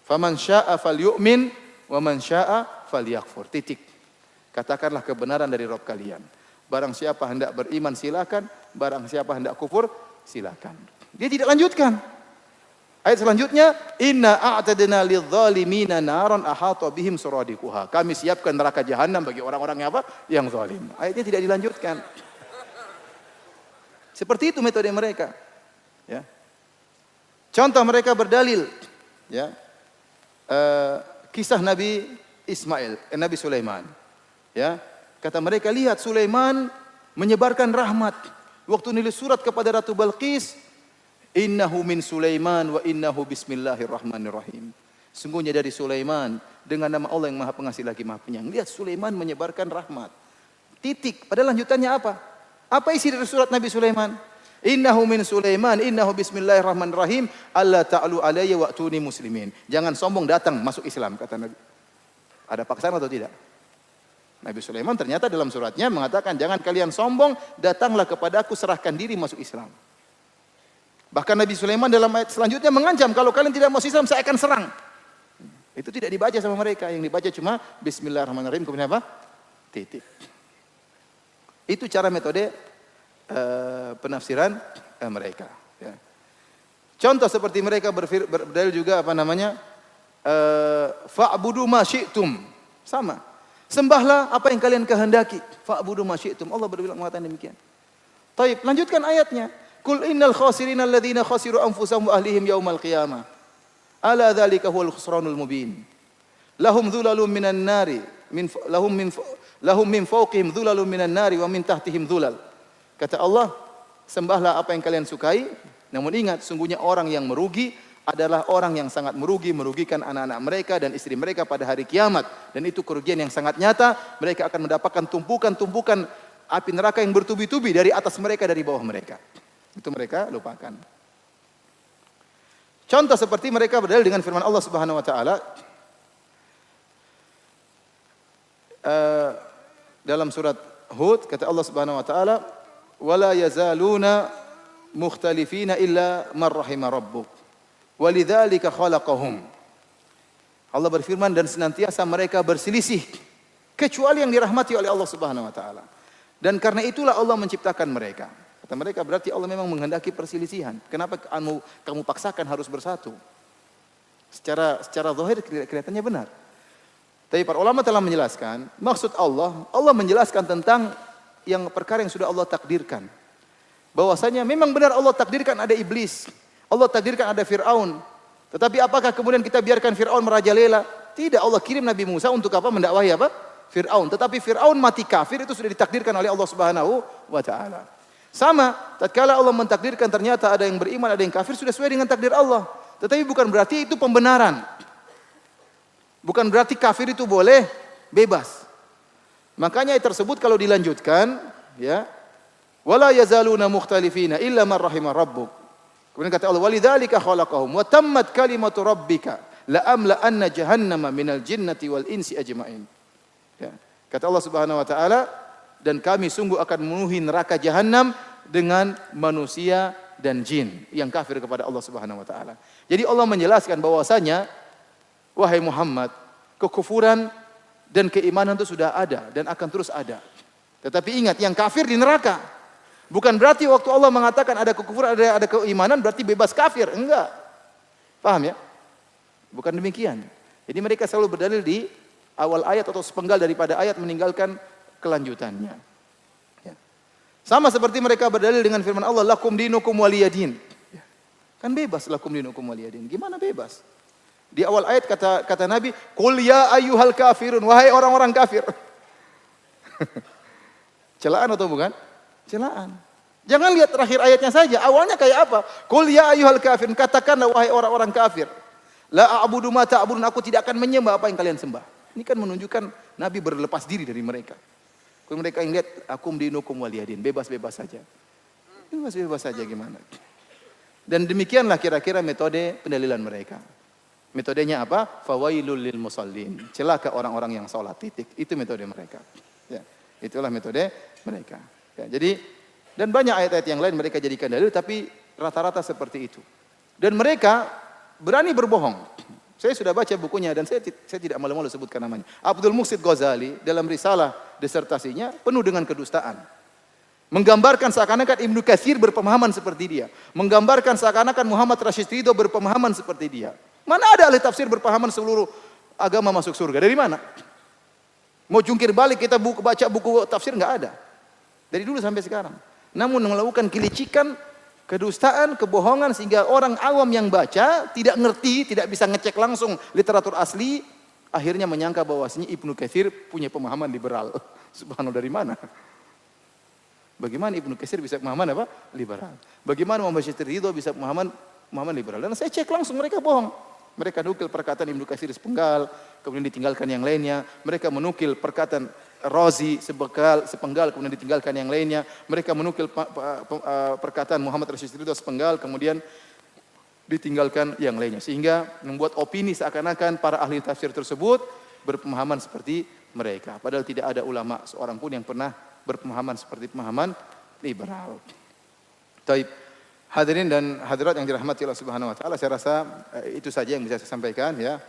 Faman syaa'a falyu'min wa man syaa'a falyakfur. Titik. Katakanlah kebenaran dari Rabb kalian. Barang siapa hendak beriman silakan, barang siapa hendak kufur silakan. Dia tidak lanjutkan. Ayat selanjutnya, inna a'tadna lidzalimina naran ahata bihim suradiquha. Kami siapkan neraka jahanam bagi orang-orang yang apa? Yang zalim. Ayatnya tidak dilanjutkan. Seperti itu metode mereka. Ya. Contoh mereka berdalil, ya. Kisah Nabi Nabi Sulaiman. Ya. Kata mereka, lihat Sulaiman menyebarkan rahmat. Waktu nulis surat kepada Ratu Balqis, innahu min Sulaiman wa innahu bismillahirrahmanirrahim. Sungguhnya dari Sulaiman dengan nama Allah yang Maha Pengasih lagi Maha Penyayang. Lihat Sulaiman menyebarkan rahmat. Titik. Padahal lanjutannya apa? Apa isi dari surat Nabi Sulaiman? Innahu min Sulaiman innahu bismillahirrahmanirrahim alla ta'lu alayya wa'tuni muslimin. Jangan sombong, datang masuk Islam, kata Nabi. Ada paksaan atau tidak? Nabi Sulaiman ternyata dalam suratnya mengatakan, jangan kalian sombong, datanglah kepadaku, serahkan diri masuk Islam. Bahkan Nabi Sulaiman dalam ayat selanjutnya mengancam, kalau kalian tidak masuk Islam, saya akan serang. Itu tidak dibaca sama mereka, yang dibaca cuma bismillahirrahmanirrahim, kemudian apa? Titik. Itu cara metode penafsiran mereka. Ya. Contoh seperti mereka berdalil juga apa namanya? Fa'budu ma syi'tum. Sama. Sembahlah apa yang kalian kehendaki. Fa'budu ma syi'tum. Allah berbilang mengatakan demikian. Taib, lanjutkan ayatnya. Qul innal khasirina alladhina khasiru anfusahum wa ahlihim yaumal qiyamah. Ala dzalika huwal khusranul mubin. Lahum dhulalun minan nari, lahum min fawqihim dhulalun minan nari wa min tahtihim dhulal. Kata Allah, sembahlah apa yang kalian sukai, namun ingat sungguhnya orang yang merugi adalah orang yang sangat merugikan anak-anak mereka dan istri mereka pada hari kiamat. Dan itu kerugian yang sangat nyata. Mereka akan mendapatkan tumpukan-tumpukan api neraka yang bertubi-tubi dari atas mereka, dari bawah mereka. Itu mereka lupakan. Contoh seperti mereka berdalil dengan firman Allah Subhanahu wa taala dalam surat Hud, kata Allah Subhanahu wa taala, "Wala yazaluna mukhtalifina illa man rahima rabbuk." Walidzalika khalaqahum. Allah berfirman, dan senantiasa mereka berselisih kecuali yang dirahmati oleh Allah Subhanahu wa taala. Dan karena itulah Allah menciptakan mereka. Kata mereka, berarti Allah memang menghendaki perselisihan. Kenapa kamu paksakan harus bersatu? Secara zahir kelihatannya benar. Tapi para ulama telah menjelaskan, maksud Allah menjelaskan tentang yang perkara yang sudah Allah takdirkan. Bahwasanya memang benar Allah takdirkan ada iblis. Allah takdirkan ada Fir'aun. Tetapi apakah kemudian kita biarkan Fir'aun merajalela? Tidak, Allah kirim Nabi Musa untuk apa? Mendakwahi apa? Fir'aun. Tetapi Fir'aun mati kafir, itu sudah ditakdirkan oleh Allah Subhanahu wa taala. Sama, tatkala Allah mentakdirkan ternyata ada yang beriman, ada yang kafir, sudah sesuai dengan takdir Allah. Tetapi bukan berarti itu pembenaran. Bukan berarti kafir itu boleh bebas. Makanya ayat tersebut kalau dilanjutkan, ya, wala yazaluna mukhtalifina illa man rahima rabbuk. Kemudian kata Allah, walidzalika khalaqahum wa tammat kalimatu rabbika la amla anna jahannama minal jinnati wal insi ajmain. Ya. Kata Allah Subhanahu wa taala, dan kami sungguh akan memenuhi neraka jahanam dengan manusia dan jin yang kafir kepada Allah Subhanahu wa taala. Jadi Allah menjelaskan bahwasanya, wahai Muhammad, kekufuran dan keimanan itu sudah ada dan akan terus ada. Tetapi ingat, yang kafir di neraka. Bukan berarti waktu Allah mengatakan ada kekufuran, ada keimanan, berarti bebas kafir. Enggak. Paham ya? Bukan demikian. Jadi mereka selalu berdalil di awal ayat atau sepenggal daripada ayat, meninggalkan kelanjutannya. Ya. Sama seperti mereka berdalil dengan firman Allah, lakum dinukum waliyadin. Ya. Kan bebas lakum dinukum waliyadin. Gimana bebas? Di awal ayat kata Nabi, qul ya ayyuhal kafirun, wahai orang-orang kafir. Celaan atau bukan? Celaan. Jangan lihat terakhir ayatnya saja. Awalnya kayak apa? Qul ya ayyuhal kafirun, katakanlah wahai orang-orang kafir. La a'budu ma ta'budun, aku tidak akan menyembah apa yang kalian sembah. Ini kan menunjukkan Nabi berlepas diri dari mereka. Kalau mereka yang lihat, akum dinukum waliyadin, bebas-bebas saja. Bebas-bebas saja gimana? Dan demikianlah kira-kira metode pendalilan mereka. Metodenya apa? Fawailul lil musallin. Celaka orang-orang yang salat, titik. Itu metode mereka. Ya. Itulah metode mereka. Ya, jadi dan banyak ayat-ayat yang lain mereka jadikan dalil, tapi rata-rata seperti itu. Dan mereka berani berbohong. Saya sudah baca bukunya dan saya tidak malu-malu sebutkan namanya. Abdul Muhsin Ghazali dalam risalah disertasinya penuh dengan kedustaan. Menggambarkan seakan-akan Ibnu Katsir berpemahaman seperti dia. Menggambarkan seakan-akan Muhammad Rashid Ridho berpemahaman seperti dia. Mana ada ahli tafsir berpemahaman seluruh agama masuk surga? Dari mana? Mau jungkir balik kita baca buku tafsir nggak ada. Dari dulu sampai sekarang. Namun melakukan kelicikan, kedustaan, kebohongan sehingga orang awam yang baca tidak ngerti, tidak bisa ngecek langsung literatur asli, akhirnya menyangka bahwasanya Ibnu Katsir punya pemahaman liberal. Subhanallah, dari mana? Bagaimana Ibnu Katsir bisa pemahaman apa? Liberal. Bagaimana Muhammad Rashid Ridho bisa pemahaman liberal? Dan saya cek langsung mereka bohong. Mereka nukil perkataan Ibnu Katsir sepenggal, kemudian ditinggalkan yang lainnya. Mereka menukil perkataan Razi sepenggal, kemudian ditinggalkan yang lainnya. Mereka menukil perkataan Muhammad Rashid Ridho sepenggal, kemudian ditinggalkan yang lainnya. Sehingga membuat opini seakan-akan para ahli tafsir tersebut berpemahaman seperti mereka. Padahal tidak ada ulama seorang pun yang pernah berpemahaman seperti pemahaman liberal. Taib. Hadirin dan hadirat yang dirahmati Allah Subhanahu wa taala, saya rasa itu saja yang bisa saya sampaikan ya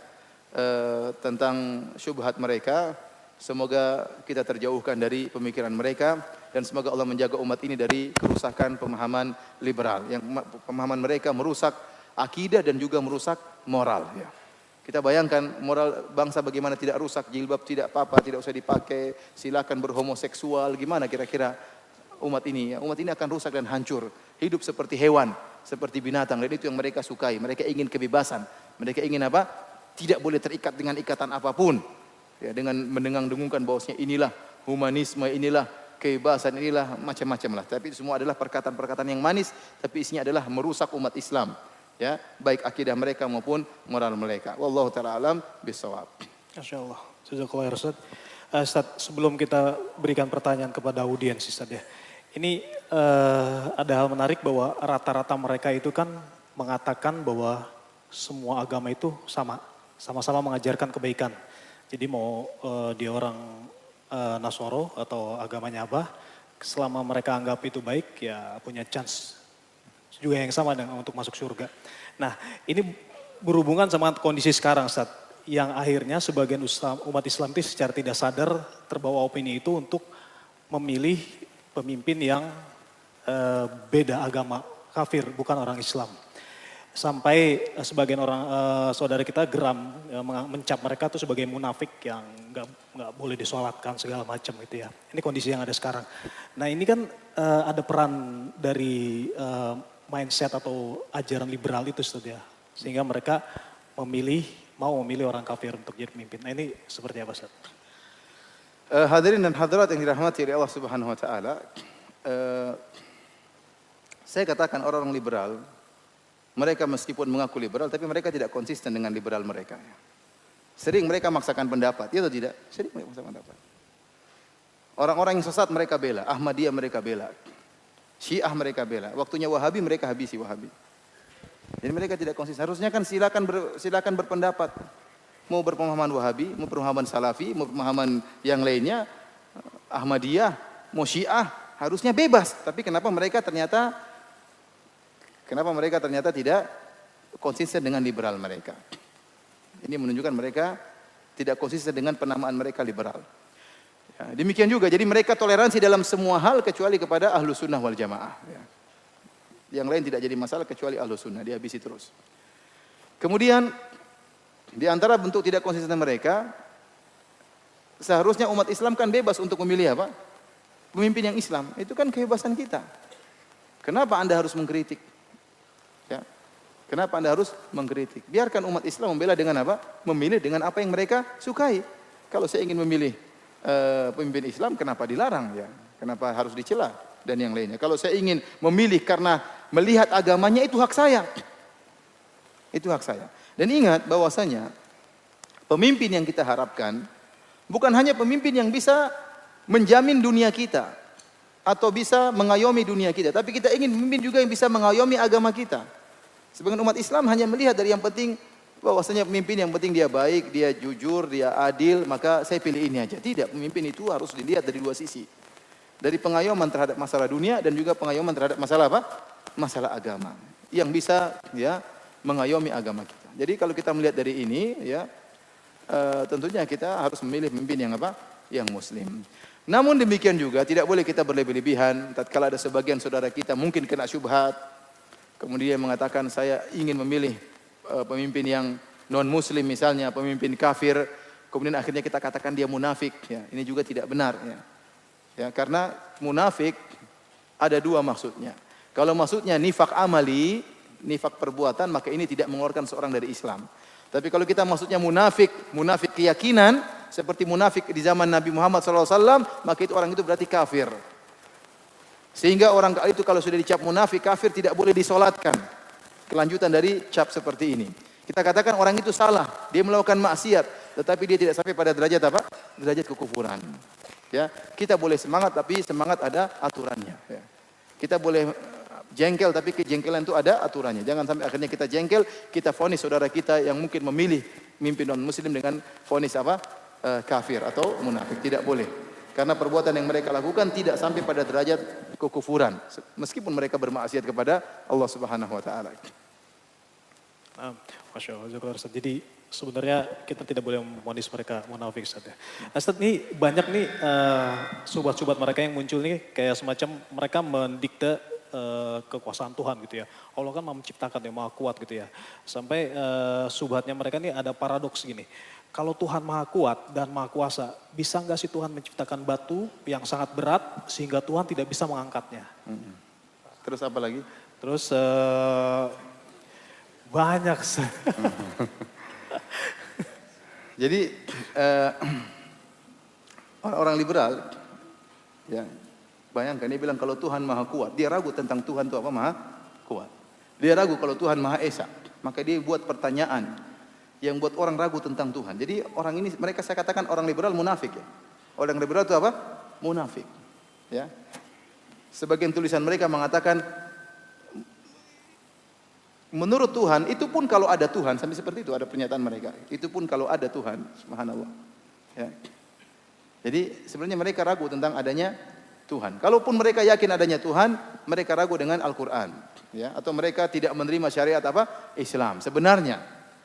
tentang syubhat mereka. Semoga kita terjauhkan dari pemikiran mereka dan semoga Allah menjaga umat ini dari kerusakan pemahaman liberal yang pemahaman mereka merusak akidah dan juga merusak moral ya. Kita bayangkan moral bangsa bagaimana tidak rusak, jilbab tidak apa-apa, tidak usah dipakai, silakan berhomoseksual, gimana kira-kira umat ini ya? Umat ini akan rusak dan hancur, hidup seperti hewan, seperti binatang, dan itu yang mereka sukai. Mereka ingin kebebasan, mereka ingin apa? Tidak boleh terikat dengan ikatan apapun. Ya, dengan mendengung-dengungkan bahwasanya inilah humanisme, inilah kebebasan, inilah macam-macam lah. Tapi itu semua adalah perkataan-perkataan yang manis, tapi isinya adalah merusak umat Islam. Ya, baik akidah mereka maupun moral mereka. Wallahu taala alam bisawab. Masyaallah. Jazakallahu khairan Ustaz. Ustaz, sebelum kita berikan pertanyaan kepada audiens Ustaz ya. Ini ada hal menarik bahwa rata-rata mereka itu kan mengatakan bahwa semua agama itu sama-sama mengajarkan kebaikan. Jadi mau dia orang Nasoro atau agamanya apa, selama mereka anggap itu baik ya punya chance juga yang sama dengan untuk masuk surga. Nah, ini berhubungan sama kondisi sekarang Ustaz, yang akhirnya sebagian umat Islam itu secara tidak sadar terbawa opini itu untuk memilih pemimpin yang beda agama, kafir, bukan orang Islam. Sampai sebagian orang saudara kita geram mencap mereka itu sebagai munafik yang nggak boleh disolatkan segala macam gitu ya. Ini kondisi yang ada sekarang. Nah ini kan ada peran dari mindset atau ajaran liberal itu Ustaz ya. Sehingga mereka mau memilih orang kafir untuk jadi pemimpin. Nah ini seperti apa Ustaz? Hadirin dan hadirat yang dirahmati oleh Allah Subhanahu wa taala, saya katakan orang-orang liberal, mereka meskipun mengaku liberal tapi mereka tidak konsisten dengan liberal mereka. Sering mereka memaksakan pendapat, ya atau tidak? Sering mereka memaksakan pendapat. Orang-orang yang sesat mereka bela, Ahmadiyah mereka bela, Syiah mereka bela, waktunya Wahabi mereka habisi Wahabi. Jadi mereka tidak konsisten. Harusnya kan silakan berpendapat. Mau berpemahaman Wahabi, mau berpemahaman Salafi, mau berpemahaman yang lainnya, Ahmadiyah, mau Syiah, harusnya bebas. Tapi kenapa mereka ternyata tidak konsisten dengan liberal mereka? Ini menunjukkan mereka tidak konsisten dengan penamaan mereka liberal. Ya, demikian juga, jadi mereka toleransi dalam semua hal kecuali kepada ahlu sunnah wal jamaah. Ya. Yang lain tidak jadi masalah kecuali ahlu sunnah, dihabisi terus. Kemudian di antara bentuk tidak konsisten mereka, seharusnya umat Islam kan bebas untuk memilih apa? Pemimpin yang Islam. Itu kan kebebasan kita. Kenapa Anda harus mengkritik? Ya. Kenapa Anda harus mengkritik? Biarkan umat Islam membela dengan apa? Memilih dengan apa yang mereka sukai. Kalau saya ingin memilih pemimpin Islam, kenapa dilarang? Ya. Kenapa harus dicela? Dan yang lainnya. Kalau saya ingin memilih karena melihat agamanya, itu hak saya. Itu hak saya. Dan ingat bahwasanya pemimpin yang kita harapkan bukan hanya pemimpin yang bisa menjamin dunia kita atau bisa mengayomi dunia kita, tapi kita ingin pemimpin juga yang bisa mengayomi agama kita. Sebagian umat Islam hanya melihat dari yang penting bahwasanya pemimpin yang penting dia baik, dia jujur, dia adil, maka saya pilih ini aja. Tidak, pemimpin itu harus dilihat dari dua sisi. Dari pengayoman terhadap masalah dunia dan juga pengayoman terhadap masalah apa? Masalah agama. Yang bisa ya mengayomi agama kita. Jadi kalau kita melihat dari ini ya tentunya kita harus memilih pemimpin yang apa? Yang muslim. Namun demikian juga tidak boleh kita berlebih-lebihan tatkala ada sebagian saudara kita mungkin kena syubhat, kemudian mengatakan saya ingin memilih pemimpin yang non muslim misalnya, pemimpin kafir, kemudian akhirnya kita katakan dia munafik ya. Ini juga tidak benar ya. Ya, karena munafik ada dua maksudnya. Kalau maksudnya nifak amali, nifak perbuatan, maka ini tidak mengeluarkan seorang dari Islam. Tapi kalau kita maksudnya munafik, munafik keyakinan, seperti munafik di zaman Nabi Muhammad SAW, maka itu orang itu berarti kafir. Sehingga orang itu kalau sudah dicap munafik, kafir, tidak boleh disolatkan. Kelanjutan dari cap seperti ini. Kita katakan orang itu salah, dia melakukan maksiat, tetapi dia tidak sampai pada derajat apa? Derajat kekufuran. Ya, kita boleh semangat tapi semangat ada aturannya. Ya. Kita boleh jengkel tapi kejengkelan itu ada aturannya. Jangan sampai akhirnya kita jengkel, kita vonis saudara kita yang mungkin memilih mimpin non muslim dengan vonis apa? Kafir atau munafik. Tidak boleh. Karena perbuatan yang mereka lakukan tidak sampai pada derajat kekufuran meskipun mereka bermaksiat kepada Allah Subhanahu wa taala. Masya Allah, Ustaz. Jadi sebenarnya kita tidak boleh memonis mereka munafik, Ustaz ya. Ustaz, nih banyak nih subat-subat mereka yang muncul nih kayak semacam mereka mendikte kekuasaan Tuhan gitu ya. Allah kan menciptakan yang maha kuat gitu ya. Sampai subhatnya mereka nih ada paradoks gini. Kalau Tuhan maha kuat dan maha kuasa, bisa nggak sih Tuhan menciptakan batu yang sangat berat sehingga Tuhan tidak bisa mengangkatnya? Terus apa lagi? Terus banyak. Jadi orang-orang liberal, ya bayangkan dia bilang kalau Tuhan maha kuat, dia ragu tentang Tuhan itu apa maha kuat. Dia ragu kalau Tuhan maha esa, maka dia buat pertanyaan yang buat orang ragu tentang Tuhan. Jadi orang ini mereka saya katakan orang liberal munafik ya. Orang liberal itu apa? Munafik. Ya. Sebagian tulisan mereka mengatakan menurut Tuhan, itu pun kalau ada Tuhan, sampai seperti itu ada pernyataan mereka. Itu pun kalau ada Tuhan, subhanallah. Ya. Jadi sebenarnya mereka ragu tentang adanya Tuhan. Kalaupun mereka yakin adanya Tuhan, mereka ragu dengan Al-Quran. Ya. Atau mereka tidak menerima syariat apa? Islam. Sebenarnya,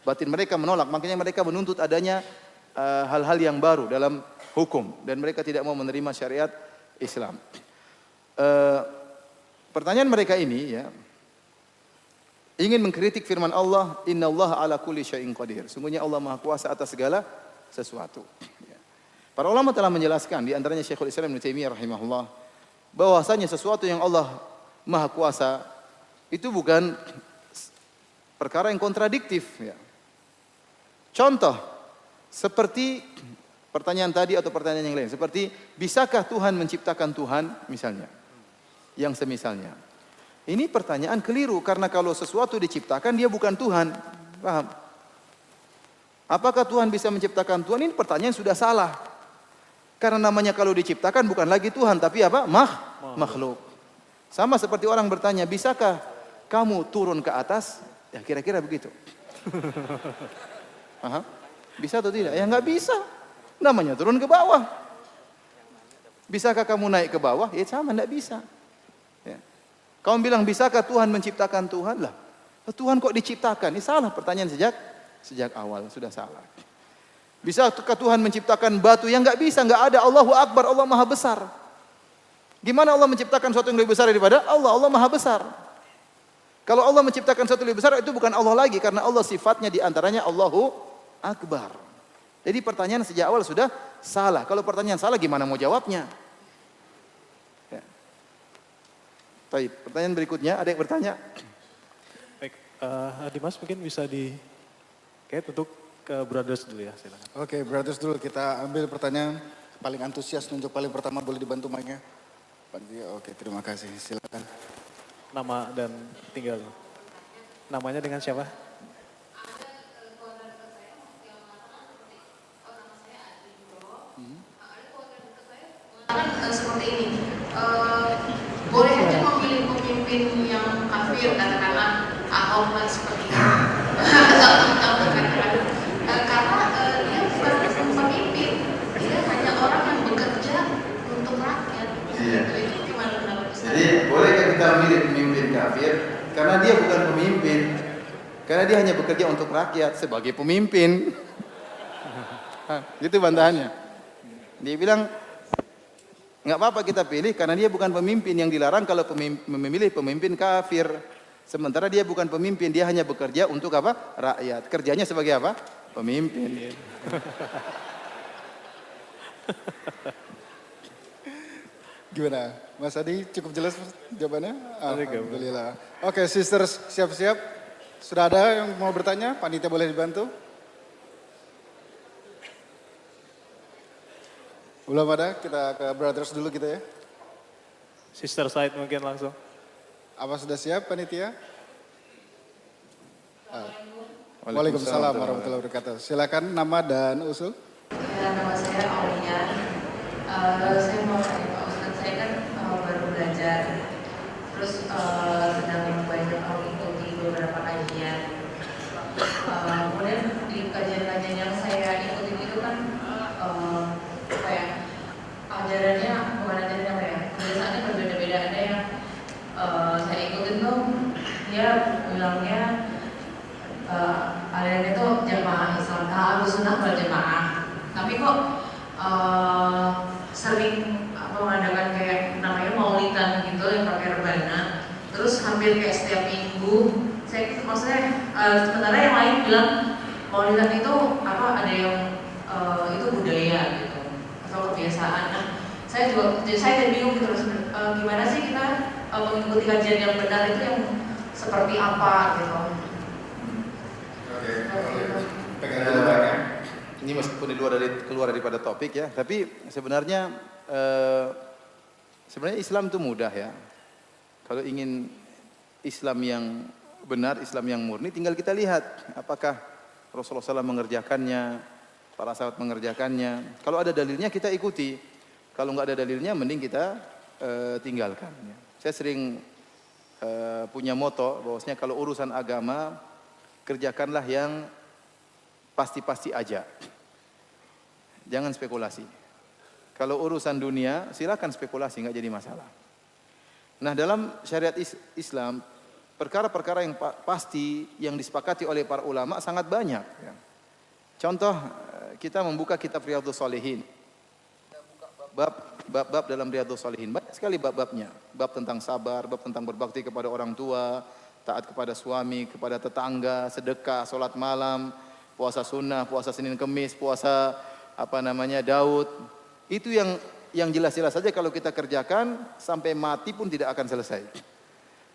batin mereka menolak. Makanya mereka menuntut adanya hal-hal yang baru dalam hukum. Dan mereka tidak mau menerima syariat Islam. Pertanyaan mereka ini, ya, ingin mengkritik firman Allah, innallaha ala kulli syai'in qadir. Sungguhnya Allah Maha Kuasa atas segala sesuatu. Para ulama telah menjelaskan, di antaranya Syekhul Islam Ibnu Taimiyah rahimahullah, bahwasanya sesuatu yang Allah Maha Kuasa itu bukan perkara yang kontradiktif. Ya. Contoh, seperti pertanyaan tadi atau pertanyaan yang lain, seperti bisakah Tuhan menciptakan Tuhan misalnya, yang semisalnya. Ini pertanyaan keliru karena kalau sesuatu diciptakan dia bukan Tuhan. Paham? Apakah Tuhan bisa menciptakan Tuhan? Ini pertanyaan sudah salah. Karena namanya kalau diciptakan bukan lagi Tuhan tapi apa? Makhluk. Sama seperti orang bertanya, bisakah kamu turun ke atas? Ya kira-kira begitu. Aha. Bisa atau tidak? Ya nggak bisa. Namanya turun ke bawah. Bisakah kamu naik ke bawah? Ya sama, nggak bisa. Ya. Kamu bilang bisakah Tuhan menciptakan Tuhan? Lah, Tuhan kok diciptakan? Ini salah pertanyaan sejak awal, sudah salah. Bisakah Tuhan menciptakan batu? Yang nggak bisa, nggak ada. Allahu Akbar, Allah Maha Besar. Gimana Allah menciptakan sesuatu yang lebih besar daripada Allah? Allah Maha Besar. Kalau Allah menciptakan sesuatu yang lebih besar, itu bukan Allah lagi, karena Allah sifatnya diantaranya Allahu Akbar. Jadi pertanyaan sejak awal sudah salah. Kalau pertanyaan salah, gimana mau jawabnya? Baik, pertanyaan berikutnya, ada yang bertanya? Baik, Dimas mungkin bisa tutup ke Brothers dulu ya, silakan. Oke, Brothers dulu, kita ambil pertanyaan paling antusias, nunjuk paling pertama, boleh dibantu mic-nya. Oke, terima kasih, silakan. Nama dan tinggal. Namanya dengan siapa? Seperti ini, boleh aja memilih pemimpin yang kafir katakanlah Ahok dan seperti itu. Karena dia hanya bekerja untuk rakyat sebagai pemimpin. Itu bantahannya. Dia bilang, nggak apa-apa kita pilih karena dia bukan pemimpin. Yang dilarang kalau memilih pemimpin kafir. Sementara dia bukan pemimpin, dia hanya bekerja untuk apa? Rakyat. Kerjanya sebagai apa? Pemimpin. Gimana? Mas Adi cukup jelas jawabannya? Alhamdulillah. Oke, sisters siap-siap. Sudah ada yang mau bertanya? Panitia boleh dibantu? Belum ada? Kita ke brothers dulu kita ya. Sister Said mungkin langsung. Apa sudah siap panitia? Waalaikumsalam warahmatullahi wabarakatuh. Silakan nama dan usul. Ya, nama saya Aulia. Saya mau tanya Pak Ustadz, saya kan baru belajar, terus sedang banyak mengikuti beberapa kajian. Kemudian di kajian-kajian yang saya ikuti itu kan apa ya, ajarannya bukan ajarannya apa ya, biasanya berbeda-beda. Ada yang saya ikutin tuh dia bilangnya aliran itu jamaah Islam, Ahlus Sunnah wal Jamaah. Tapi kok sering mengadakan kayak namanya maulidan gitu yang pakai rebana, terus hampir kayak setiap minggu. Saya maksudnya sementara yang lain bilang maulidan itu apa, ada yang itu budaya gitu atau kebiasaan. Nah, saya jadi bingung gitu, gimana sih kita mengikuti kajian yang benar itu yang seperti apa gitu. Pegang dulu banyak. Ini meskipun keluar daripada topik ya, tapi sebenarnya Islam itu mudah ya. Kalau ingin Islam yang benar, Islam yang murni, tinggal kita lihat apakah Rasulullah SAW mengerjakannya, para sahabat mengerjakannya. Kalau ada dalilnya kita ikuti, kalau nggak ada dalilnya mending kita tinggalkan. Saya sering punya moto bahwasanya kalau urusan agama kerjakanlah yang pasti-pasti aja. Jangan spekulasi. Kalau urusan dunia, silakan spekulasi, nggak jadi masalah. Nah, dalam syariat Islam, perkara-perkara yang pasti yang disepakati oleh para ulama sangat banyak. Contoh, kita membuka kitab Riyadhus Shalihin. Bab-bab dalam Riyadhus Shalihin, banyak sekali bab-babnya. Bab tentang sabar, bab tentang berbakti kepada orang tua, taat kepada suami, kepada tetangga, sedekah, sholat malam, puasa sunnah, puasa Senin Kemis, puasa Daud. Itu yang jelas-jelas saja kalau kita kerjakan sampai mati pun tidak akan selesai.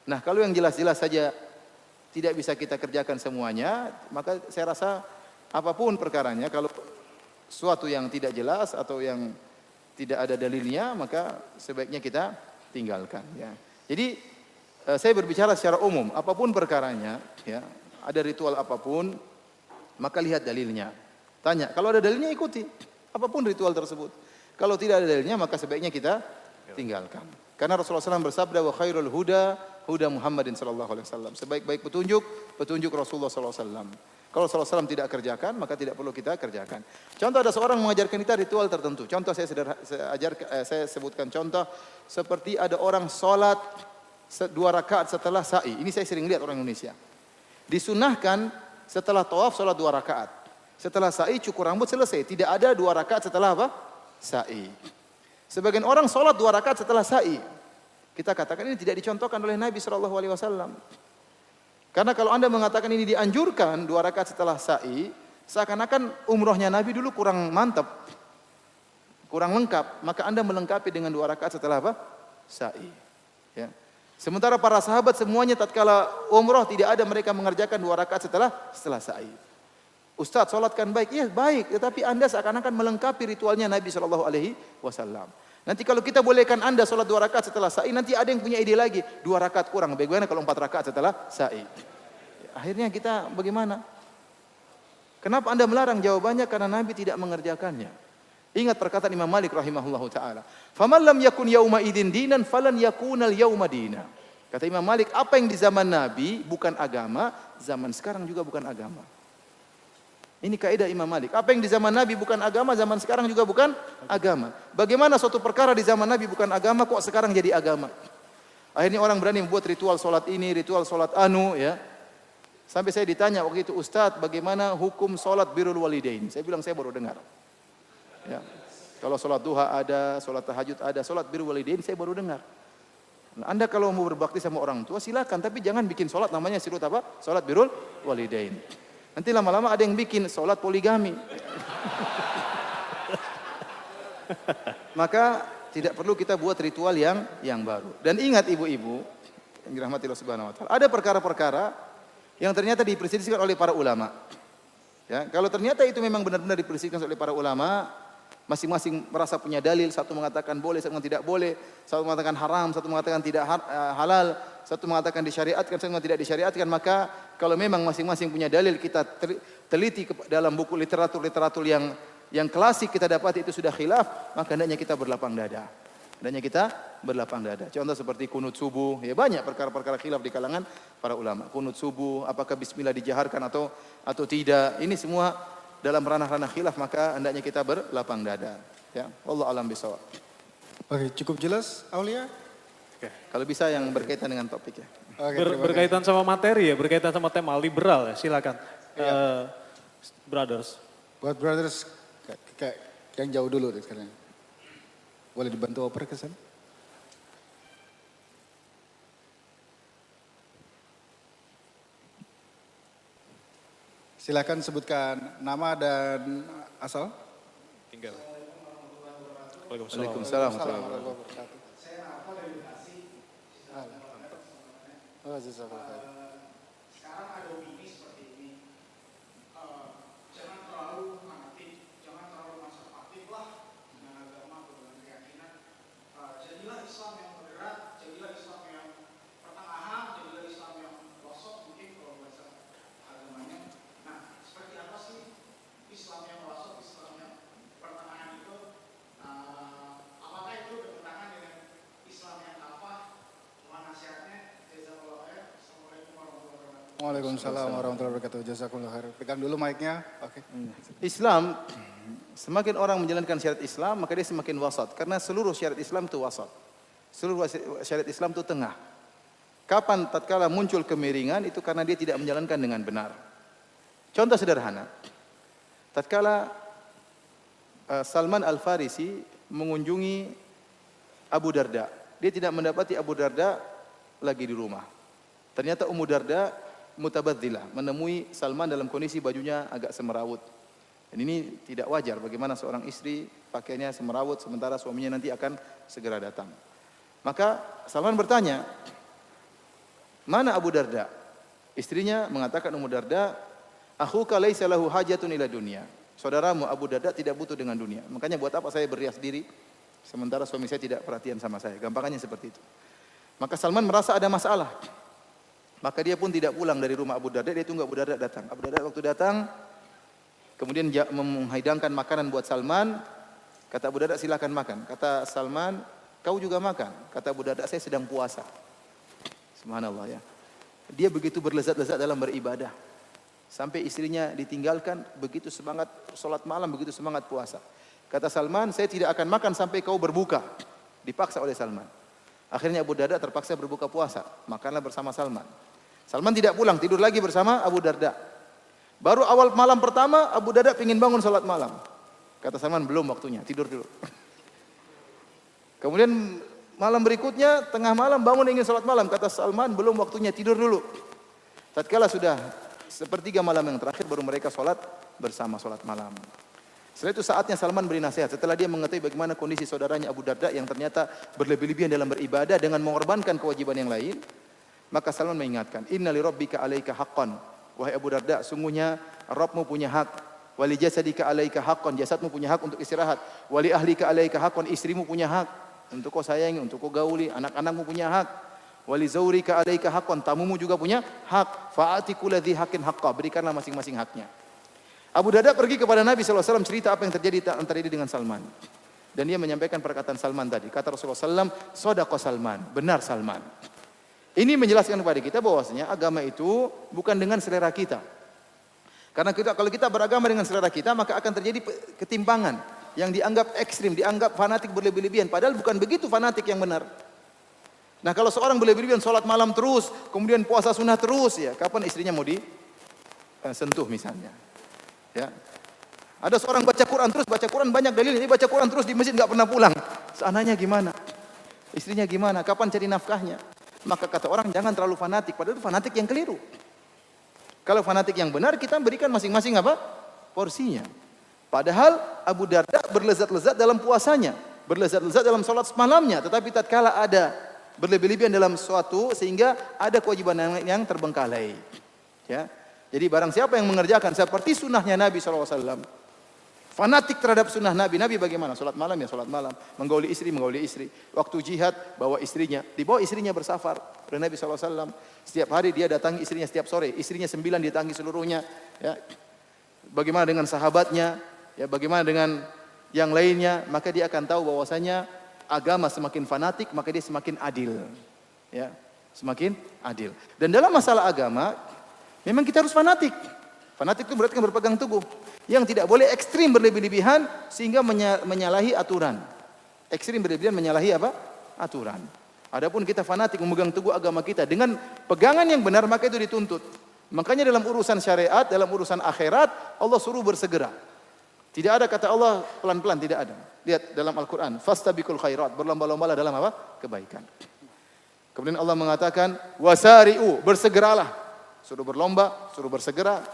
Nah, kalau yang jelas-jelas saja tidak bisa kita kerjakan semuanya, maka saya rasa apapun perkaranya, kalau suatu yang tidak jelas atau yang tidak ada dalilnya, maka sebaiknya kita tinggalkan ya. Jadi saya berbicara secara umum, apapun perkaranya ya, ada ritual apapun, maka lihat dalilnya. Tanya, kalau ada dalilnya ikuti apapun ritual tersebut. Kalau tidak ada dalilnya maka sebaiknya kita tinggalkan. Karena Rasulullah SAW bersabda, wa khairul huda huda Muhammadin sallallahu alaihi wasallam. Sebaik-baik petunjuk Rasulullah SAW. Kalau Rasulullah SAW tidak kerjakan, maka tidak perlu kita kerjakan. Contoh, ada seorang mengajarkan kita ritual tertentu. Contoh saya sebutkan contoh seperti ada orang sholat 2 rakaat setelah sa'i. Ini saya sering lihat orang Indonesia. Disunahkan setelah tawaf sholat 2 rakaat. Setelah sa'i cukur rambut selesai. Tidak ada 2 rakaat setelah apa? Sa'i. Sebagian orang sholat 2 rakaat setelah sa'i. Kita katakan ini tidak dicontohkan oleh Nabi SAW. Karena kalau Anda mengatakan ini dianjurkan 2 rakaat setelah sa'i, seakan-akan umrohnya Nabi dulu kurang mantap, kurang lengkap. Maka Anda melengkapi dengan 2 rakaat setelah apa? Sa'i. Ya. Sementara para sahabat semuanya tatkala umroh tidak ada mereka mengerjakan 2 rakaat setelah sa'i. Ustaz, sholatkan baik, iya baik, tetapi Anda seakan-akan melengkapi ritualnya Nabi SAW. Nanti kalau kita bolehkan Anda sholat 2 rakaat setelah sa'i, nanti ada yang punya ide lagi, 2 rakaat kurang, bagaimana kalau 4 rakaat setelah sa'i? Akhirnya kita bagaimana? Kenapa Anda melarang? Jawabannya karena Nabi tidak mengerjakannya. Ingat perkataan Imam Malik rahimahullahu ta'ala. Faman lam yakun yauma idin dinan falan yakunal yauma dina. Kata Imam Malik, apa yang di zaman Nabi bukan agama, zaman sekarang juga bukan agama. Ini kaidah Imam Malik. Apa yang di zaman Nabi bukan agama, zaman sekarang juga bukan agama. Bagaimana suatu perkara di zaman Nabi bukan agama, kok sekarang jadi agama? Akhirnya orang berani membuat ritual sholat ini, ritual sholat anu, ya. Sampai saya ditanya waktu itu, Ustadz bagaimana hukum sholat birrul walidain? Saya bilang saya baru dengar. Ya. Kalau sholat duha ada, sholat tahajud ada, sholat birrul walidain saya baru dengar. Nah, Anda kalau mau berbakti sama orang tua silakan, tapi jangan bikin sholat namanya sholat apa? Sholat birrul walidain. Nanti lama-lama ada yang bikin sholat poligami. Maka tidak perlu kita buat ritual yang baru. Dan ingat ibu-ibu yang dirahmati Allah Subhanahu wa taala, ada perkara-perkara yang ternyata diperselisihkan oleh para ulama. Ya, kalau ternyata itu memang benar-benar diperselisihkan oleh para ulama, masing-masing merasa punya dalil, satu mengatakan boleh, satu mengatakan tidak boleh, satu mengatakan haram, satu mengatakan tidak halal, satu mengatakan disyariatkan, satu mengatakan tidak disyariatkan, maka kalau memang masing-masing punya dalil, kita teliti dalam buku literatur yang klasik kita dapati itu sudah khilaf, maka hendaknya kita berlapang dada. Contoh seperti kunut subuh, ya banyak perkara-perkara khilaf di kalangan para ulama. Kunut subuh, apakah bismillah dijaharkan atau tidak? Ini semua dalam ranah-ranah khilaf, maka hendaknya kita berlapang dada. Ya, wallahu alam bisawab. Oke, cukup jelas, Aulia? Oke. Kalau bisa yang berkaitan dengan topik ya. Oke, terima kasih. Berkaitan sama materi ya, berkaitan sama tema liberal ya, silakan. Brothers. Buat brothers, yang jauh dulu deh sekarang. Boleh dibantu oper ke sana? Silakan sebutkan nama dan asal. Tinggal. Waalaikumsalam. Saya Nafa dari Bekasi. Sekarang ada opini seperti ini, jangan terlalu fanatik, jangan terlalu konservatif lah dengan agama atau dengan keyakinan. Jadilah Islam yang moderat, jadilah Islam yang pertengahan, jadilah Islam yang wasat mungkin kalau bahasa agamanya. Nah, seperti apa sih Islam yang wasat, Islam yang pertengahan itu? Apakah itu bertentangan dengan Islam yang kafah? Mohon nasihatnya. Jazakallahu khair. Assalamualaikum warahmatullahi wabarakatuh. Waalaikumsalam warahmatullahi wabarakatuh. Jazakumullah khair. Pegang dulu mic-nya. Oke. Islam, semakin orang menjalankan syariat Islam, maka dia semakin wasat. Karena seluruh syariat Islam itu wasat. Seluruh syariat Islam itu tengah. Kapan tatkala muncul kemiringan, itu karena dia tidak menjalankan dengan benar. Contoh sederhana. Tatkala Salman Al-Farisi mengunjungi Abu Darda. Dia tidak mendapati Abu Darda lagi di rumah. Ternyata Ummu Darda mutabadzilah, menemui Salman dalam kondisi bajunya agak semerawut. Dan ini tidak wajar bagaimana seorang istri pakainya semerawut sementara suaminya nanti akan segera datang. Maka Salman bertanya, "Mana Abu Darda?" Istrinya mengatakan, Ummu Darda, "Akhuka laisa lahu hajatun ila dunya." Saudaramu Abu Darda tidak butuh dengan dunia. Makanya buat apa saya berias diri sementara suami saya tidak perhatian sama saya. Gampangannya seperti itu. Maka Salman merasa ada masalah. Maka dia pun tidak pulang dari rumah Abu Darda, dia tunggu Abu Darda datang. Abu Darda waktu datang, kemudian menghidangkan makanan buat Salman. Kata Abu Darda, silakan makan. Kata Salman, kau juga makan. Kata Abu Darda, saya sedang puasa. Subhanallah ya. Dia begitu berlezat-lezat dalam beribadah. Sampai istrinya ditinggalkan, begitu semangat sholat malam, begitu semangat puasa. Kata Salman, saya tidak akan makan sampai kau berbuka. Dipaksa oleh Salman. Akhirnya Abu Darda terpaksa berbuka puasa. Makanlah bersama Salman. Salman tidak pulang, tidur lagi bersama Abu Darda. Baru awal malam pertama, Abu Darda ingin bangun sholat malam. Kata Salman, belum waktunya, tidur dulu. Kemudian malam berikutnya, tengah malam bangun ingin sholat malam. Kata Salman, belum waktunya, tidur dulu. Tatkala sudah sepertiga malam yang terakhir, baru mereka sholat bersama sholat malam. Setelah itu saatnya Salman beri nasihat. Setelah dia mengetahui bagaimana kondisi saudaranya Abu Darda yang ternyata berlebih-lebihan dalam beribadah dengan mengorbankan kewajiban yang lain, maka Salman mengingatkan, "Inna li rabbika 'alaika haqqan." Wahai Abu Darda, sungguhnya Rabbmu punya hak. Wa li jasadika 'alaika haqqan, jasadmu punya hak untuk istirahat. Wa li ahlika 'alaika haqqan, istrimu punya hak untuk kau sayangi, untuk kau gauli, anak-anakmu punya hak. Wa li zawrika 'alaika haqqan, tamumu juga punya hak. Fa'ati kulli dzi haqqin haqqa, berikanlah masing-masing haknya. Abu Darda pergi kepada Nabi SAW cerita apa yang terjadi antara dia dengan Salman. Dan dia menyampaikan perkataan Salman tadi. Kata Rasulullah SAW, "Shadaqa Salman," benar Salman. Ini menjelaskan kepada kita bahwasanya agama itu bukan dengan selera kita. Karena kalau kita beragama dengan selera kita, maka akan terjadi ketimpangan yang dianggap ekstrim, dianggap fanatik berlebih-lebihan. Padahal bukan begitu fanatik yang benar. Nah, kalau seorang berlebih-lebihan sholat malam terus, kemudian puasa sunnah terus, ya kapan istrinya mau sentuh misalnya. Ya. Ada seorang baca Quran banyak dalil, ini baca Quran terus di masjid nggak pernah pulang. Seandainya gimana? Istrinya gimana? Kapan cari nafkahnya? Maka kata orang jangan terlalu fanatik, padahal itu fanatik yang keliru. Kalau fanatik yang benar kita berikan masing-masing apa? Porsinya. Padahal Abu Darda berlezat-lezat dalam puasanya, berlezat-lezat dalam sholat malamnya, tetapi tatkala ada berlebih-lebihan dalam suatu sehingga ada kewajiban yang terbengkalai. Ya. Jadi barang siapa yang mengerjakan seperti sunnahnya Nabi SAW, fanatik terhadap sunnah Nabi. Nabi bagaimana? Sholat malam ya sholat malam. Menggauli istri. Waktu jihad bawa istrinya. Dibawa istrinya bersafar. Oleh Nabi SAW. Setiap hari dia datangi istrinya setiap sore. Istrinya 9 didatangi seluruhnya. Ya. Bagaimana dengan sahabatnya? Ya, bagaimana dengan yang lainnya? Maka dia akan tahu bahwasanya agama semakin fanatik maka dia semakin adil. Ya, semakin adil. Dan dalam masalah agama memang kita harus fanatik. Fanatik itu berarti berpegang teguh. Yang tidak boleh ekstrim berlebih-lebihan sehingga menyalahi aturan. Ekstrim berlebihan menyalahi apa? Aturan. Adapun kita fanatik memegang teguh agama kita dengan pegangan yang benar maka itu dituntut. Makanya dalam urusan syariat, dalam urusan akhirat Allah suruh bersegera. Tidak ada kata Allah pelan-pelan, tidak ada. Lihat dalam Al-Quran, fastabiqul khairat, berlomba-lombalah dalam apa? Kebaikan. Kemudian Allah mengatakan wasari'u, bersegeralah. Suruh berlomba, suruh bersegera.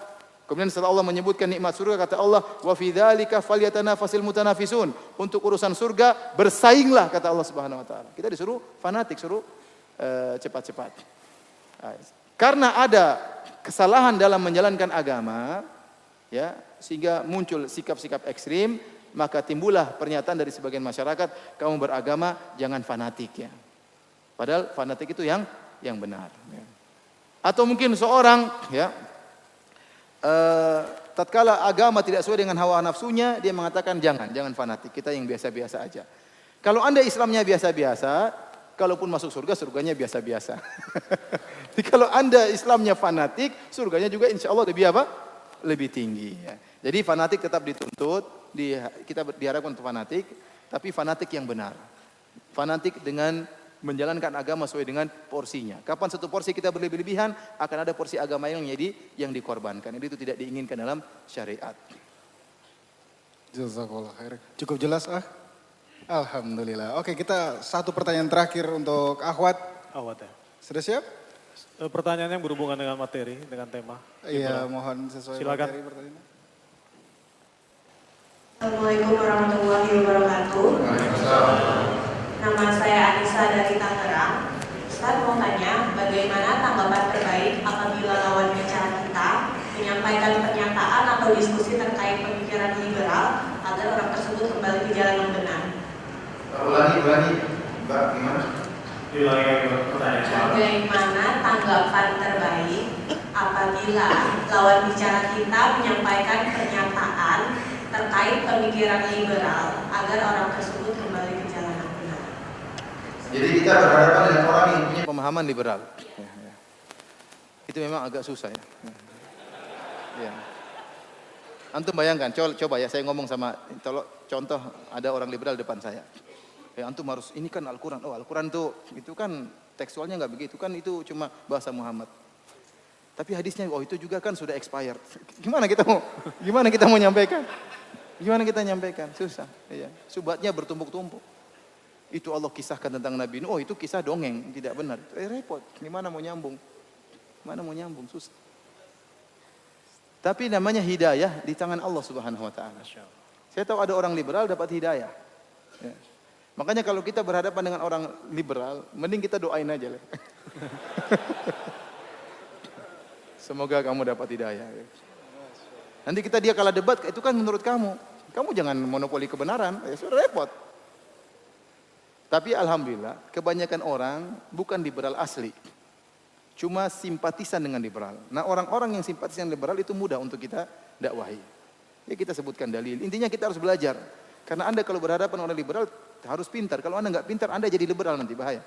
Kemudian setelah Allah menyebutkan nikmat surga kata Allah wa fi dzalika falyatanafasil mutanafisun. Untuk urusan surga bersainglah kata Allah Subhanahu wa taala. Kita disuruh fanatik, suruh cepat-cepat. Karena ada kesalahan dalam menjalankan agama, ya, sehingga muncul sikap-sikap ekstrim, maka timbullah pernyataan dari sebagian masyarakat, kamu beragama jangan fanatik ya. Padahal fanatik itu yang benar. Ya. Atau mungkin seorang ya tatkala agama tidak sesuai dengan hawa nafsunya, dia mengatakan jangan fanatik, kita yang biasa-biasa aja. Kalau Anda Islamnya biasa-biasa, kalaupun masuk surga, surganya biasa-biasa. Jadi kalau Anda Islamnya fanatik, surganya juga insya Allah lebih apa? Lebih tinggi. Ya. Jadi fanatik tetap dituntut, kita diharapkan untuk fanatik, tapi fanatik yang benar. Fanatik dengan menjalankan agama sesuai dengan porsinya. Kapan satu porsi kita berlebih-lebihan, akan ada porsi agama yang dikorbankan. Jadi itu tidak diinginkan dalam syariat. Jazakallah khair. Cukup jelas Alhamdulillah. Oke, kita satu pertanyaan terakhir untuk Akhwat. Awat ya. Sudah siap? Pertanyaan yang berhubungan dengan materi, dengan tema. Iya, mohon sesuai Silakan. materi pertanyaan. Assalamualaikum warahmatullahi wabarakatuh. Nama saya Anissa dari Tangerang. Ustaz mau tanya, bagaimana tanggapan terbaik apabila lawan bicara kita menyampaikan pernyataan atau diskusi terkait pemikiran liberal agar orang tersebut kembali ke jalan yang benar? Ulangi, Mbak, gimana? Bagaimana tanggapan terbaik apabila lawan bicara kita menyampaikan pernyataan terkait pemikiran liberal agar orang tersebut kembali ke jalan yang benar? Jadi kita berhadapan dengan orang yang punya pemahaman liberal. Ya. Itu memang agak susah ya. Ya. Antum bayangkan, coba ya saya ngomong sama, contoh ada orang liberal depan saya. Ya antum harus, ini kan Al-Quran. Oh Al-Quran itu kan tekstualnya nggak begitu, kan itu cuma bahasa Muhammad. Tapi hadisnya, oh itu juga kan sudah expired. Gimana kita mau nyampaikan? Gimana kita nyampaikan? Susah. Ya. Subhatnya bertumpuk-tumpuk. Itu Allah kisahkan tentang Nabi Nuh, oh itu kisah dongeng, tidak benar. Repot, gimana mau nyambung? Susah. Tapi namanya hidayah di tangan Allah Subhanahu wa taala. Saya tahu ada orang liberal dapat hidayah. Ya. Makanya kalau kita berhadapan dengan orang liberal, mending kita doain aja lah. Semoga kamu dapat hidayah. Nanti dia kalah debat, itu kan menurut kamu. Kamu jangan monopoli kebenaran, ya sudah repot. Tapi alhamdulillah, kebanyakan orang bukan liberal asli. Cuma simpatisan dengan liberal. Nah orang-orang yang simpatisan liberal itu mudah untuk kita dakwahi. Ya kita sebutkan dalil. Intinya kita harus belajar. Karena Anda kalau berhadapan orang liberal harus pintar. Kalau Anda nggak pintar, Anda jadi liberal nanti bahaya.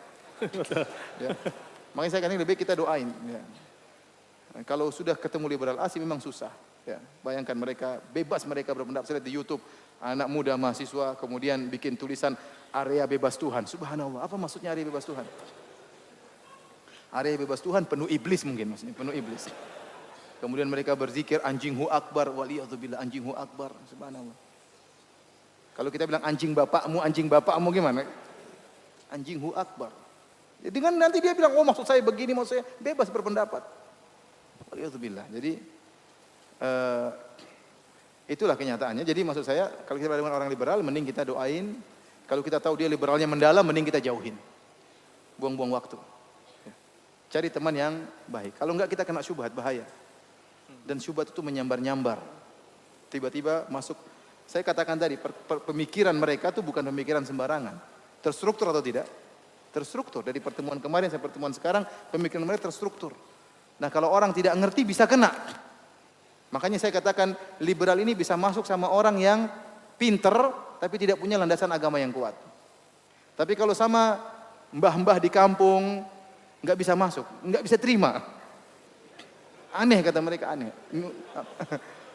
Ya. Makanya saya katakan lebih baik kita doain. Ya. Nah, kalau sudah ketemu liberal asli memang susah. Ya. Bayangkan mereka bebas mereka berpendapat. Saya lihat di YouTube anak muda mahasiswa kemudian bikin tulisan area bebas Tuhan. Subhanallah, apa maksudnya area bebas Tuhan? Area bebas Tuhan penuh iblis mungkin maksudnya, penuh iblis. Kemudian mereka berzikir anjing hu akbar, waliyadzubillah anjing hu akbar, subhanallah. Kalau kita bilang anjing bapakmu gimana? Anjing hu akbar. Ya, dengan nanti dia bilang, oh maksud saya begini, maksud saya bebas berpendapat. Waliyadzubillah. Jadi itulah kenyataannya. Jadi maksud saya, kalau kita dengan orang liberal, mending kita doain. Kalau kita tahu dia liberalnya mendalam, mending kita jauhin. Buang-buang waktu. Ya. Cari teman yang baik. Kalau enggak kita kena syubhat, bahaya. Dan syubhat itu menyambar-nyambar. Tiba-tiba masuk, saya katakan tadi, pemikiran mereka itu bukan pemikiran sembarangan. Terstruktur atau tidak? Terstruktur. Dari pertemuan kemarin sampai pertemuan sekarang, pemikiran mereka terstruktur. Nah kalau orang tidak ngerti bisa kena. Makanya saya katakan liberal ini bisa masuk sama orang yang pinter tapi tidak punya landasan agama yang kuat. Tapi kalau sama mbah-mbah di kampung nggak bisa masuk, nggak bisa terima. Aneh kata mereka, aneh.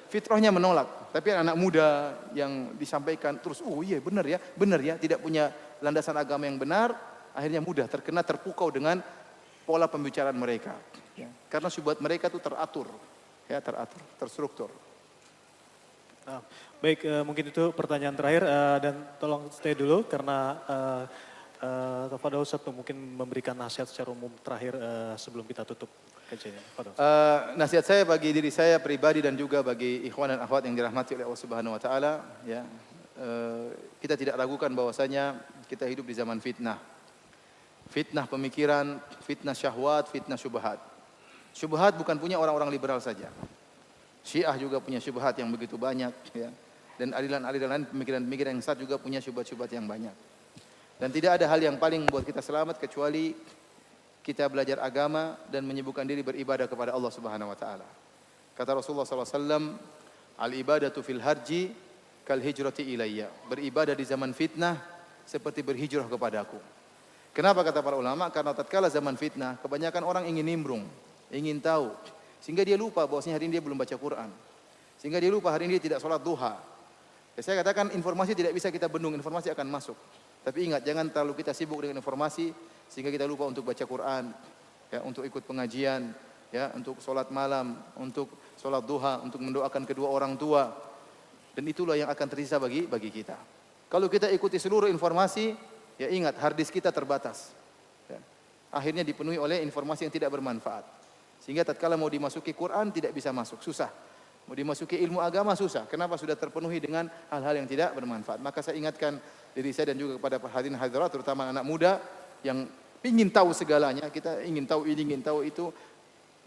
Fitrahnya menolak. Tapi anak muda yang disampaikan terus, oh iya benar ya, tidak punya landasan agama yang benar, akhirnya mudah terpukau dengan pola pembicaraan mereka. Ya. Karena syubhat mereka itu teratur, ya teratur, terstruktur. Nah, baik, mungkin itu pertanyaan terakhir dan tolong stay dulu karena kepada Ustadz mungkin memberikan nasihat secara umum terakhir sebelum kita tutup kajiannya. Nasihat saya bagi diri saya pribadi dan juga bagi ikhwan dan akhwat yang dirahmati oleh Allah Subhanahu wa taala, ya. Kita tidak ragukan bahwasanya kita hidup di zaman fitnah. Fitnah pemikiran, fitnah syahwat, fitnah syubhat. Syubhat bukan punya orang-orang liberal saja. Syiah juga punya syubhat yang begitu banyak, ya. Dan aliran-aliran lain pemikiran-pemikiran yang sesat juga punya syubhat-syubhat yang banyak. Dan tidak ada hal yang paling membuat kita selamat kecuali kita belajar agama dan menyibukkan diri beribadah kepada Allah Subhanahu wa taala. Kata Rasulullah sallallahu alaihi wasallam, "Al-ibadatu fil harji kal hijrati ilayya." Beribadah di zaman fitnah seperti berhijrah kepadaku. Kenapa kata para ulama? Karena tatkala zaman fitnah, kebanyakan orang ingin nimbrung, ingin tahu, sehingga dia lupa bahwasanya hari ini dia belum baca Quran. Sehingga dia lupa hari ini dia tidak sholat duha. Ya, saya katakan informasi tidak bisa kita bendung, informasi akan masuk. Tapi ingat, jangan terlalu kita sibuk dengan informasi sehingga kita lupa untuk baca Quran, ya, untuk ikut pengajian, ya, untuk sholat malam, untuk sholat duha, untuk mendoakan kedua orang tua. Dan itulah yang akan tersisa bagi kita. Kalau kita ikuti seluruh informasi, ya ingat, hard disk kita terbatas. Ya. Akhirnya dipenuhi oleh informasi yang tidak bermanfaat. Sehingga tatkala mau dimasuki Quran tidak bisa masuk, susah. Mau dimasuki ilmu agama susah. Kenapa? Sudah terpenuhi dengan hal-hal yang tidak bermanfaat. Maka saya ingatkan diri saya dan juga kepada hadirin hadirat, terutama anak muda yang ingin tahu segalanya, kita ingin tahu ini, ingin tahu itu,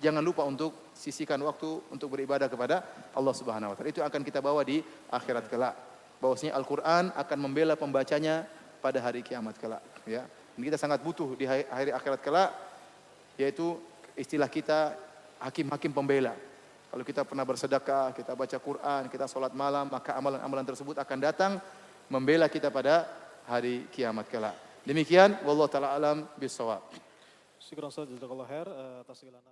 jangan lupa untuk sisihkan waktu untuk beribadah kepada Allah Subhanahu wa taala. Itu akan kita bawa di akhirat kelak. Bahwasanya Al-Qur'an akan membela pembacanya pada hari kiamat kelak, ya. Dan kita sangat butuh di hari akhirat kelak, yaitu istilah kita hakim-hakim pembela. Kalau kita pernah bersedekah, kita baca Quran, kita sholat malam, maka amalan-amalan tersebut akan datang membela kita pada hari kiamat kelak. Demikian, wallahu taala alam bisawab. Syukran Ustaz, jazakallahu khair atas segala